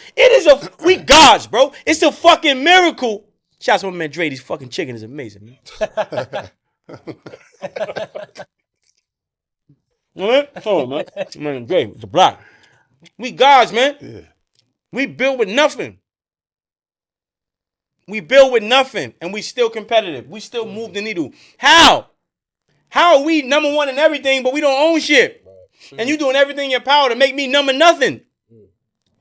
we gods, bro. It's a fucking miracle. Shout out to my man Dre, these fucking chicken is amazing, man. Oh, man. Man, Dre, the block. We gods, man. Yeah. We build with nothing. We build with nothing, and we still competitive. We still move the needle. How? How are we number one in everything, but we don't own shit? And you doing everything in your power to make me number nothing.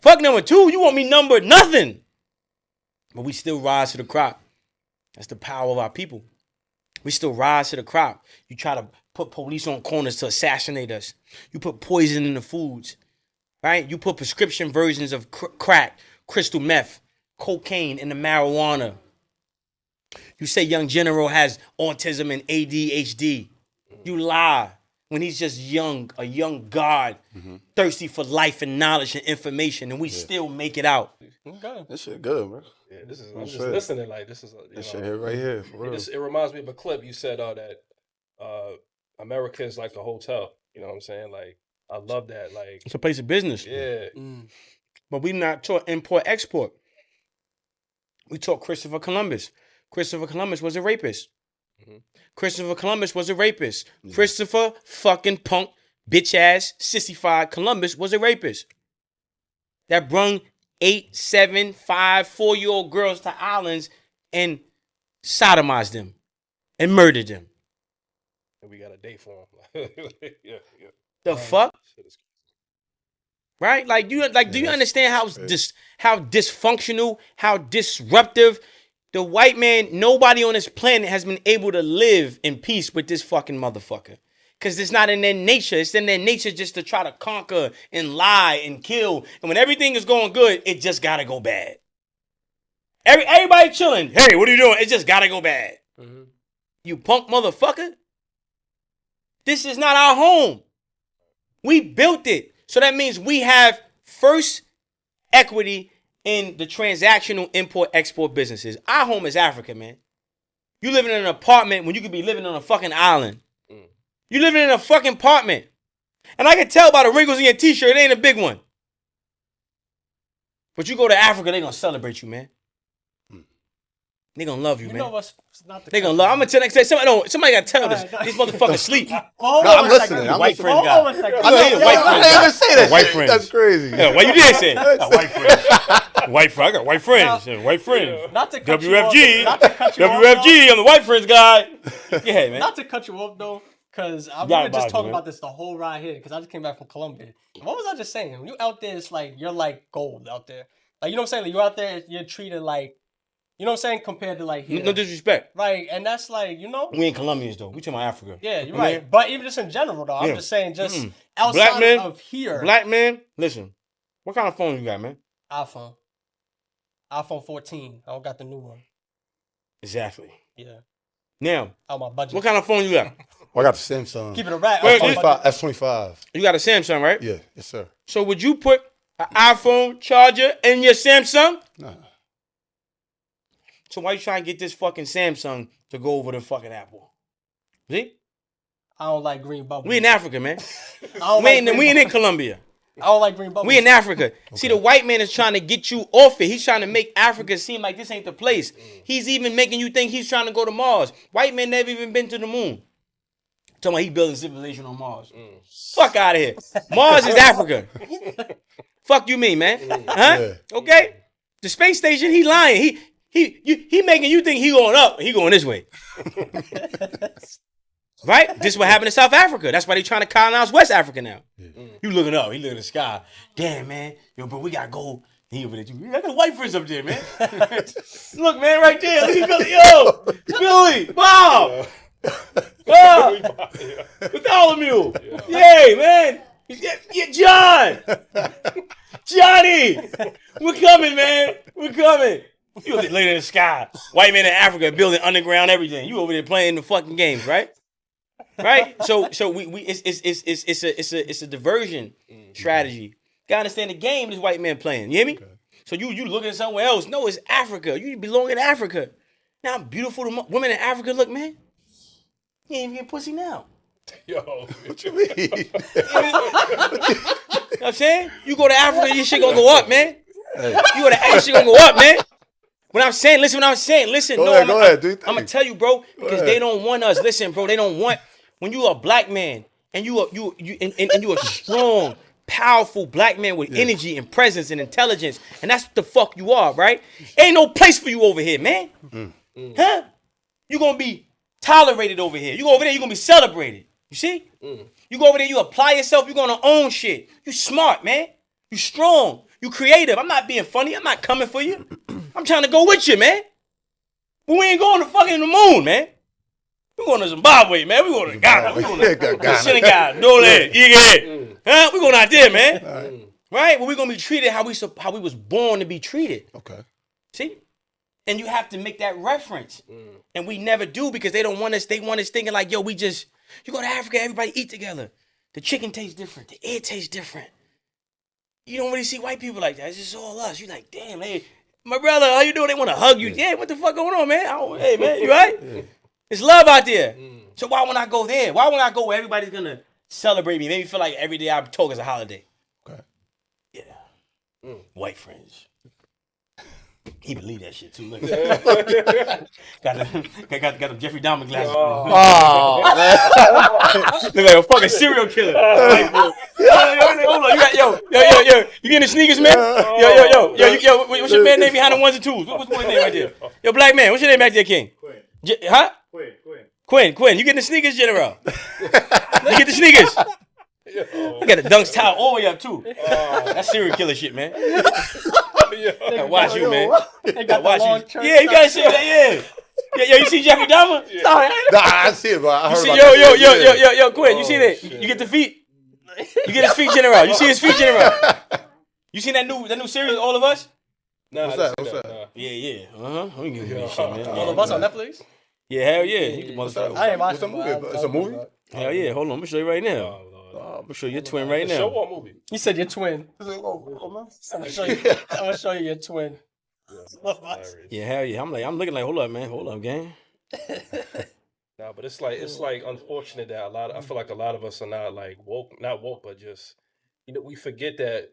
Fuck number two, you want me number nothing. But we still rise to the crop. That's the power of our people. We still rise to the crop. You try to put police on corners to assassinate us. You put poison in the foods, right? You put prescription versions of crack, crystal meth, cocaine in the marijuana. You say young general has autism and ADHD. You lie when he's just young, a young god, thirsty for life and knowledge and information, and we still make it out. Okay. This shit good, bro. Yeah, this is. I'm That's just it. listening. Like this is. This shit here right here, for real. It reminds me of a clip you said that America is like a hotel. You know what I'm saying? Like I love that. Like It's a place of business. yeah, But we not taught import-export. We taught Christopher Columbus. Christopher Columbus was a rapist. Christopher Columbus was a rapist. Christopher fucking punk, bitch-ass, sissified Columbus was a rapist. That brung 8, 7, 5, 4-year-old girls to islands and sodomized them and murdered them. and we got a date for him. yeah. The fuck? Shit is- Right? Like, do you understand how that's how dysfunctional, how disruptive the white man, nobody on this planet has been able to live in peace with this fucking motherfucker. Because it's not in their nature. It's in their nature just to try to conquer and lie and kill. And when everything is going good, it just gotta go bad. Everybody chilling. Hey, what are you doing? It just gotta go bad. You punk motherfucker. This is not our home. We built it. So that means we have first equity in the transactional import-export businesses. Our home is Africa, man. You living in an apartment when you could be living on a fucking island. You living in a fucking apartment. And I can tell by the wrinkles in your t-shirt, it ain't a big one. But you go to Africa, they gonna celebrate you, man. They gonna love you, You man. know what's not the They gonna love. I'm gonna tell next day. Somebody gotta tell this. Alright, These motherfuckers sleep. Hold No, on I'm a listening. second. I'm White listening. friends Hold guy. on a second. I know you're a white friend. I didn't even say that White shit. friends. That's crazy. Yeah, why you did say? White friends. White friends. I got white friends. Yeah, white friends. Not to cut you off. WFG. Not to cut you off, WFG. I'm the white friends guy. Yeah, man. Not to cut you off though, because we Got were it, just Bobby, talking man. about this the whole ride here. Because I just came back from Colombia. What was I just saying? When you out there, it's like you're like gold out there. Like you know what I'm saying? Like, you're out there, you're treated like, you know what I'm saying, compared to like here. No disrespect. Right, and that's like, you know. We ain't Colombians though. We talking about Africa. Yeah, you're You right. know? But even just in general though, I'm Yeah. just saying, just Mm-mm. outside Black man, of here. Black man, listen. What kind of phone you got, man? iPhone 14. I don't got the new one. Exactly. Yeah, Now, out my budget. what kind of phone you got? Oh, I got the Samsung. Keep it a rat. Wait, out my budget. S25. You got a Samsung, right? Yeah, yes, sir. So would you put an iPhone charger in your Samsung? Nah. So why you trying to get this fucking Samsung to go over the fucking Apple? See? I don't like green bubbles. We in Africa, man. I don't We like ain't, green we ain't in bubbles. Colombia. I don't like green bubbles. We in Africa. See, the white man is trying to get you off it. He's trying to make Africa seem like this ain't the place. He's even making you think he's trying to go to Mars. White man never even been to the moon. Talking about he building civilization on Mars. Fuck out of here. Mars is Africa. Fuck you mean, man? Huh? Yeah. Okay? The space station, he lying. He making you think he going up. He going this way. Right? This is what happened in South Africa. That's why they trying to colonize West Africa now. You looking up. He looking at the sky. Damn, man. Yo, bro, we got to go. He over there. I got white friends up there, man. Look, man, right there. Look at Billy. Yo, Billy. Bob. Bob. Bartholomew. Yay, man. Yeah, John. Johnny, we're coming, man. We're coming. You over there later in the sky. White man in Africa building underground everything. You over there playing the fucking games, right? Right? So it's a diversion strategy. Gotta understand the game this white man playing. You hear me? Okay. So you looking somewhere else. No, it's Africa. You belong in Africa. Now how beautiful the women in Africa look, man. You ain't even getting pussy now. Yo, What you mean? You know what I'm saying? You go to Africa, your shit gonna go up, man. Hey, You go to Africa, shit gonna go up, man. What I'm saying, listen what I'm saying. Listen, Go no, ahead, go ahead, do your I'm gonna thing. tell you, bro, because ahead. they don't want us. Listen, bro, they don't want when you a black man and you a strong, powerful black man with energy and presence and intelligence, and that's what the fuck you are, right? Ain't no place for you over here, man. Huh? You gonna be tolerated over here. You go over there, you gonna be celebrated. You see? You go over there, you apply yourself, you gonna own shit. You smart, man. You strong. You creative. I'm not being funny. I'm not coming for you. I'm trying to go with you, man. But we ain't going to fucking the moon, man. We going to Zimbabwe, man. We going to Ghana. We going to Senegal. Dole, huh? We going out there, man. Right? But we gonna be treated how we was born to be treated. Okay. See? And you have to make that reference. And we never do because they don't want us. They want us thinking like, yo, you go to Africa, everybody eat together. The chicken tastes different. The egg tastes different. You don't really see white people like that. It's just all us. You like, damn, hey, my brother, how you doing? They want to hug you. Yeah, what the fuck going on, man? Hey, man, you right? It's love out there. So why won't I go there? Why won't I go where everybody's going to celebrate me? Make me feel like every day I talk is a holiday. Okay. Yeah. White friends. He believe that shit too. Look. got them Jeffrey Dahmer glasses. Look like a fucking serial killer. Hold on, yo. You getting the sneakers, man? Yo. What's your man name behind the ones and twos? What's my name right there? Yo, black man. What's your name back there, King? Quinn. Huh? Quinn. Quinn. You getting the sneakers, General? You get the sneakers. I got the dunks tied all the way up too. That's serial killer shit, man. I gotta watch you, man. They got the long shirt. Yeah, you gotta see that. Yeah. Yo, you see Jeffrey Dahmer? Nah, I see it, but I heard You see, about that. yo, Quinn. You see that? You get the feet. You get his feet, General. You see his feet, General. You seen that new series, All of Us? nah, What's I that? didn't see What's that? Nah. Yeah. Let me give you this shit, man. All of us on Netflix? Yeah, hell yeah. You can What's that? motherfucker. I ain't What's watching the movie? It's a movie? Hell yeah. Hold on. I'm gonna show you right now. Oh, Lord. I'm gonna show you your twin right Show now. or movie? You said your twin. Is it- oh, man. I'm gonna show you your twin. Hilarious. Yeah, hell yeah. I'm looking like, hold up, man. Hold up, gang. Nah, but it's like unfortunate that I feel like a lot of us are not like not woke, but just we forget that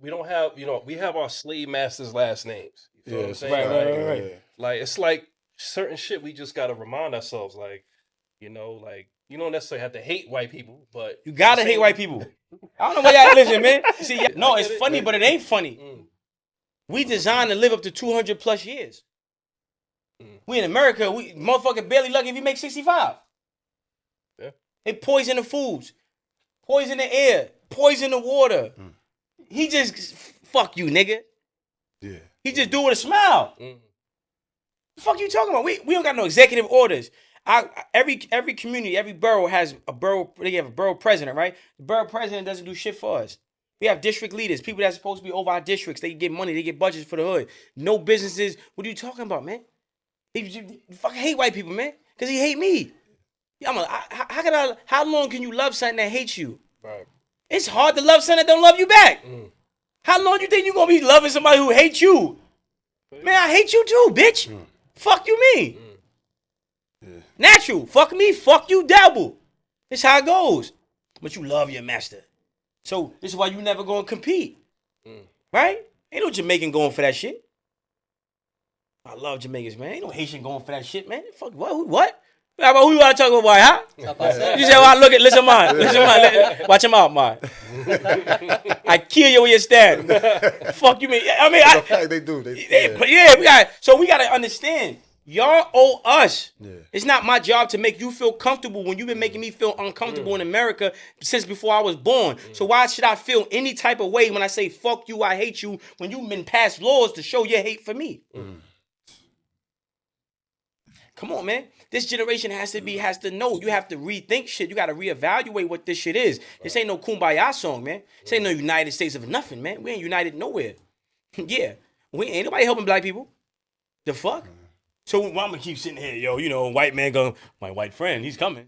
we don't have we have our slave masters' last names. You feel what I'm saying? Right. Like, like it's like certain shit we just gotta remind ourselves, like you don't necessarily have to hate white people, but You gotta hate white people. I don't know why y'all listen, man. See, no, it's funny, but it ain't funny. We designed to live up to 200 plus years. We in America, we motherfucker barely lucky if you make 65. Yeah. They poison the foods, poison the air, poison the water. He just fuck you, nigga. Yeah. He just do it with a smile. The fuck you talking about? We don't got no executive orders. Every community, every borough has a borough. They have a borough president, right? The borough president doesn't do shit for us. We have district leaders, people that's supposed to be over our districts. They get money, they get budgets for the hood. No businesses. What are you talking about, man? He fucking hate white people, man, because he hate me. How long can you love something that hates you? right. It's hard to love something that don't love you back. How long you think you gonna be loving somebody who hates you? Man, I hate you too, bitch. Fuck you, me. Natural. Fuck me. Fuck you, double. It's how it goes. But you love your master. So this is why you never gonna compete, right? Ain't no Jamaican going for that shit. I love Jamaicans, man. Ain't no Haitian going for that shit, man. Fuck what? How about who you want to talk about, boy, huh? You say, well, listen, man. Watch him out, man. I kill you where you stand. Fuck you, mean? I mean, They do. we gotta understand. Y'all owe us. Yeah. It's not my job to make you feel comfortable when you've been making me feel uncomfortable in America since before I was born. So why should I feel any type of way when I say fuck you, I hate you, when you've been passed laws to show your hate for me? Come on, man. This generation has to know. You have to rethink shit. You got to reevaluate what this shit is. This ain't no kumbaya song, man. This ain't no United States of nothing, man. We ain't united nowhere. Yeah. We ain't nobody helping black people. The fuck? So I'm gonna keep sitting here, yo, you know, white man going, my white friend, he's coming.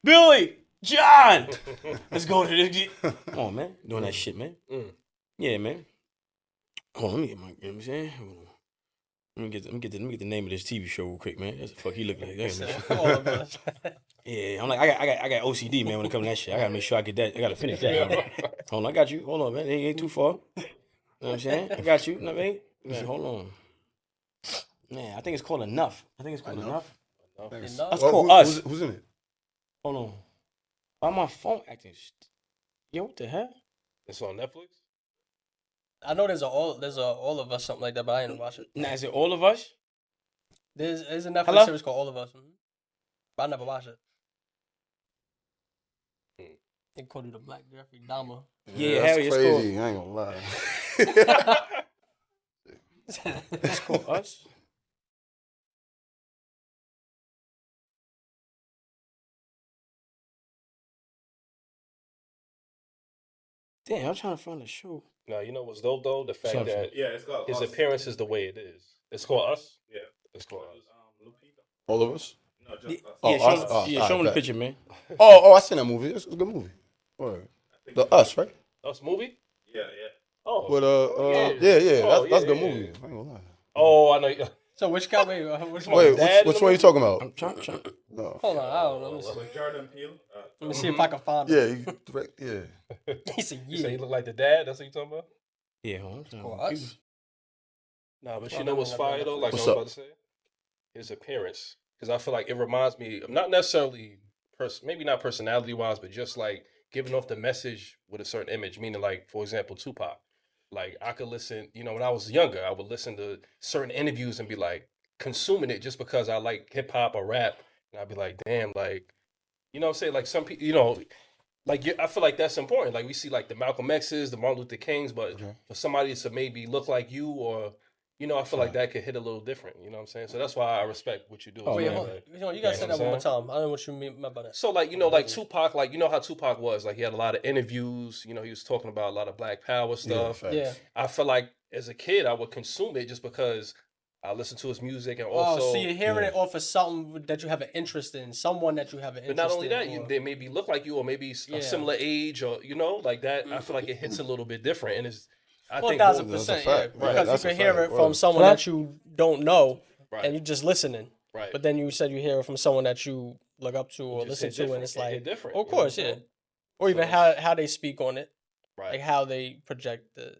Billy, John, let's go to this. Come on, man. Doing that shit, man. Yeah, man. Hold on, let me get my, you know what I'm saying? Hold on. Let me get the name of this TV show real quick, man. That's the fuck he look like. All of us. Yeah, I'm like, I got OCD, man, when it comes to that shit. I gotta make sure I get that. I gotta finish that. Hold on, I got you. Hold on, man. It ain't too far. You know what I'm saying? I got you. You know what I mean? Yeah, hold on. Man, I think it's called Enough. Enough. Enough? That's called Us. Who's in it? Hold on. Why my phone acting? Yo, what the hell? It's on Netflix. I know there's a all of us something like that, but I didn't watch it. Now, is it All of Us? There's a Netflix Hello? series called All of Us, but I never watched it. They called it the Black Jeffrey Dahmer. Yeah, that's Harry, it's crazy. I ain't gonna lie. It's called Us. Damn, I'm trying to find the show. Now, you know what's dope though? The fact Something. that It's called his Us. appearance is the way it is. It's called Us. Yeah. It's called Us. Lupita. All of us. No, just Yeah, Us. Oh, show, Us. yeah, show me the bet. picture, man. Oh, I seen that movie. It's a good movie. Word. The Us, right? Us movie? Yeah. Oh. With yeah. Oh, that's a good yeah. movie. I ain't gonna lie. Oh, I know. So which guy? Which one? Wait, Dad which in the one you talking about? I'm trying. No. Hold on, I don't know. With Jordan Peele. Let me see if I can find it. Yeah, you direct. Yeah. He said, You say he yeah. look like the dad? That's what you talking about? Yeah, hold on. For us? Nah, but Well, you know what's no, fire though? Like What's I was up? about to say, his appearance, because I feel like it reminds me of not necessarily maybe not personality wise, but just like giving off the message with a certain image. Meaning, like for example, Tupac. Like I could listen, you know, when I was younger, I would listen to certain interviews and be like consuming it just because I like hip hop or rap, and I'd be like, damn, like, you know what I'm saying? Like some people, you know, like I feel like that's important. Like we see like the Malcolm X's, the Martin Luther Kings, but for somebody to maybe look like you or, you know, I feel like that could hit a little different. You know what I'm saying? So that's why I respect what you do. Oh, Wait, man. hold on. Like, You know, you gotta say that one more time. I don't know what you mean by that. so like, you know, like Tupac, like you know how Tupac was. Like he had a lot of interviews. You know, he was talking about a lot of Black Power stuff. Yeah. I feel like as a kid, I would consume it just because I listened to his music and Oh, also. so you're hearing it off of something that you have an interest in, someone that you have an But interest not only in. that, they maybe look like you or maybe Yeah. a similar age or, you know, like that. I feel like it hits a little bit different. And it's, I think, 1,000%, That's a yeah. fact. Right, Because that's you a can hear fact. it from Word. someone that you don't know, Right. and you're just listening. right. But then you said you hear it from someone that you look up to or Just listen hit to, and different. it's It like, hit different, of you know what course, I'm yeah. saying? Or even So how they speak on it, right. like how they project the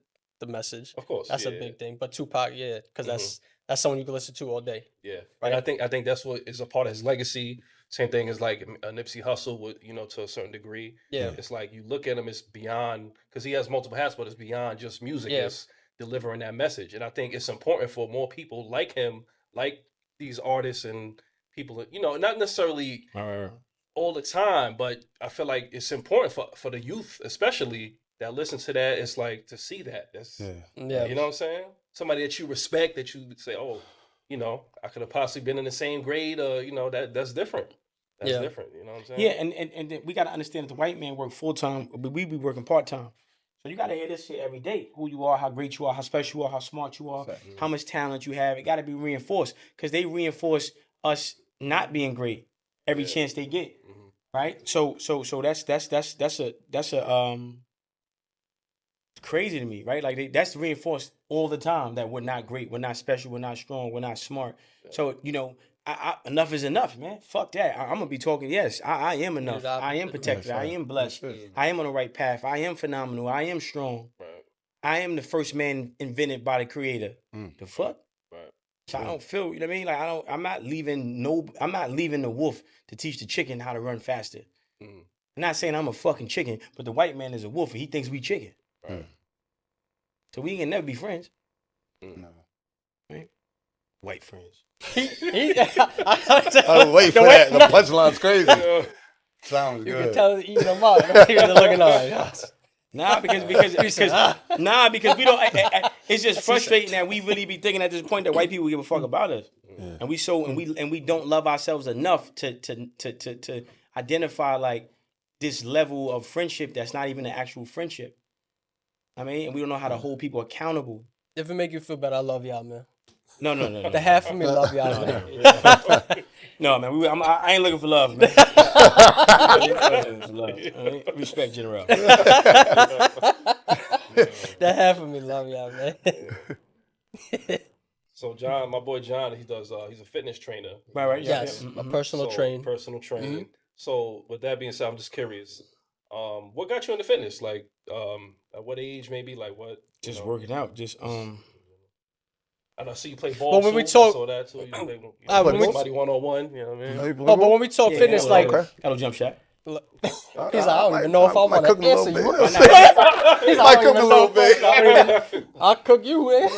message. Of course. That's yeah, a big thing. But Tupac, yeah, because that's someone you can listen to all day. Yeah. Right. And I think that's what is a part of his legacy. Same thing as like a Nipsey Hussle would, you know, to a certain degree. Yeah. It's like you look at him, it's beyond, because he has multiple hats, but it's beyond just music. Yeah. It's delivering that message. And I think it's important for more people like him, like these artists and people, you know, not necessarily all the time, but I feel like it's important for the youth, especially that listen to that. It's like to see that. That's, Yeah. you know what I'm saying? Somebody that you respect, that you say, oh, you know, I could have possibly been in the same grade, or you know, that's different. That's Yeah. different. You know what I'm saying? Yeah, and then we got to understand that the white man work full time, but we be working part time. So you got to hear this shit every day. Who you are, how great you are, how special you are, how smart you are, how much talent you have. It got to be reinforced because they reinforce us not being great every chance they get. Right? So that's crazy to me, right? Like that's reinforced all the time that we're not great, we're not special, we're not strong, we're not smart. So you know, enough is enough, man. Fuck that. I'm gonna be talking. Yes, I am enough. I am protected. I am blessed. I am on the right path. I am phenomenal. I am strong. Right. I am the first man invented by the Creator. The fuck. Right. So I don't feel. You know what I mean? Like I'm not leaving the wolf to teach the chicken how to run faster. I'm not saying I'm a fucking chicken, but the white man is a wolf and he thinks we chicken. Right. So we can never be friends. No. Right? White friends. I was waiting for that. The punchline's crazy. Sounds You good. can tell he's eating them up. They're looking on. Nah, because we don't. It's just frustrating that we really be thinking at this point that white people give a fuck about us. Yeah. And we don't love ourselves enough to identify like this level of friendship that's not even an actual friendship. I mean, and we don't know how to hold people accountable. If it make you feel better, I love y'all, man. No. The half of me love y'all, No, man. No, man. I ain't looking for love, man. I ain't looking for love. I mean, respect, General. That half of me love y'all, man. So John, my boy John, he does. He's a fitness trainer. Right. Yeah, Yes, yeah. a personal train. Personal training. So with that being said, I'm just curious. What got you into fitness? Like, at what age? Maybe like what? Just working out. Just And I see you play ball. But when we too. talk- I saw that too. You play, when we- somebody 1-on-1. You know what I mean? Oh, but when we talk fitness, like, got a little jump shot. he's like, I don't even know if I want to answer you. He's like, Might I don't cook a even little know. bit. I'll cook you, man.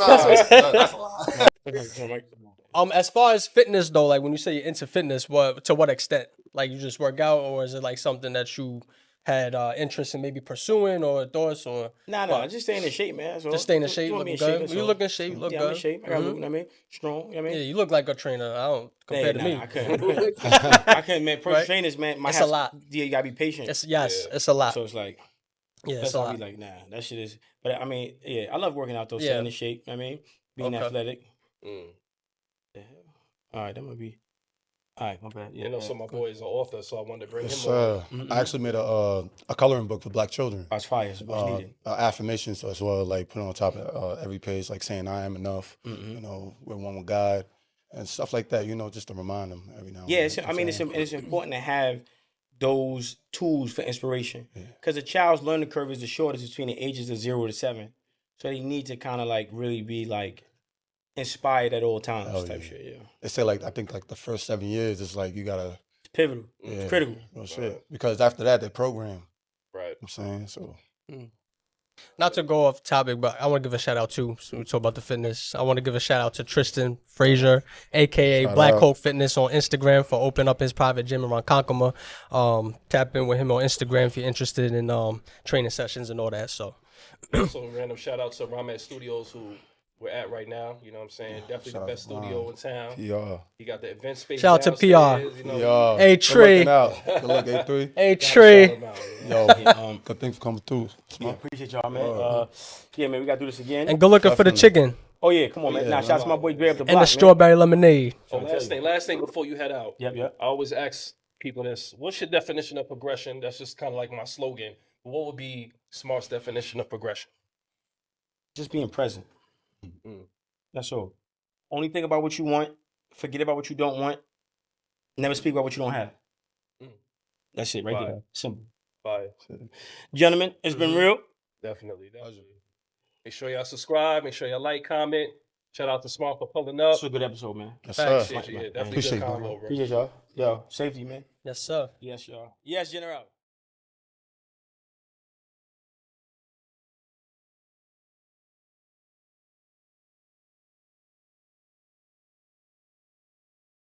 As far as fitness though, like when you say you're into fitness, to what extent? Like you just work out, or is it like something that you had interest in maybe pursuing or thoughts or Nah, just staying in shape, man. That's all. just staying in shape, wanna be looking in good? that's You all. look in shape, you look Yeah, good. I'm in shape. I got, you know what I mean, strong. You know what I Yeah, mean? you look like a trainer. I don't compared to me. I couldn't, man. Personal Right? trainers, man. It's a lot. Yeah, you gotta be patient. It's a lot. So it's like, Yeah, it's that's a why I lot. be like, nah, that shit is. But I mean, yeah, I love working out though, Yeah. staying in shape. I mean, being Okay. athletic. Mm. Yeah. All right, that might be. All right, my bad. Yeah, You know, so my boy is an author, so I wanted to bring Yes, him on. sir. I actually made a coloring book for Black children. That's fire. It's much needed. Affirmations as well, like put on top of every page, like saying I am enough. You know, we're one with God, and stuff like that. You know, just to remind them every now and Yeah, then. it's important to have those tools for inspiration because a child's learning curve is the shortest between the ages of 0 to 7, so they need to kind of like really be like inspired at all times. Oh, type yeah. shit. Yeah, They say like I think like the first 7 years is like you gotta it's pivotal. yeah, It's critical. real shit. Because after that they program. Right. I'm saying so. Not to go off topic, but I want to give a shout out too. So we talk about the fitness. I want to give a shout out to Tristan Frazier, aka Shout Black out. Coke Fitness on Instagram for opening up his private gym around Konkoma. Tap in with him on Instagram if you're interested in training sessions and all that. So Also, random shout out to Ramet Studios, who we're at right now. You know what I'm saying? Definitely Shout the best out to studio in town. PR. He got the event space. Shout out to downstairs, PR. You know, PR. Hey, Good Tree. looking out. Good luck, A3. hey gotta Tree, shout him out, you know? Yo, good thing for coming through. Yeah, appreciate y'all, man. Yeah, man, we gotta do this again. and good looking for the Definitely. chicken Oh yeah, come on, man. Yeah, Nah, man. shout out to my boy Dre up the block, and the man. strawberry lemonade. So last thing before you head out. Yep. I always ask people this: what's your definition of progression? That's just kind of like my slogan. What would be Smart's definition of progression? Just being present. That's all. Only think about what you want. Forget about what you don't want. Never speak about what you don't have. That's it right Fire. there. Simple. Fire. Gentlemen, it's been real. Definitely. Make sure y'all subscribe. Make sure y'all like, comment. Shout out to Smart for pulling up. It's a good episode, man. Yes, Thanks. sir. Appreciate you. Yeah, definitely Appreciate good you, combo, bro. bro. Appreciate y'all. Yo, safety, man. Yes, sir. Yes, y'all. Yes, General.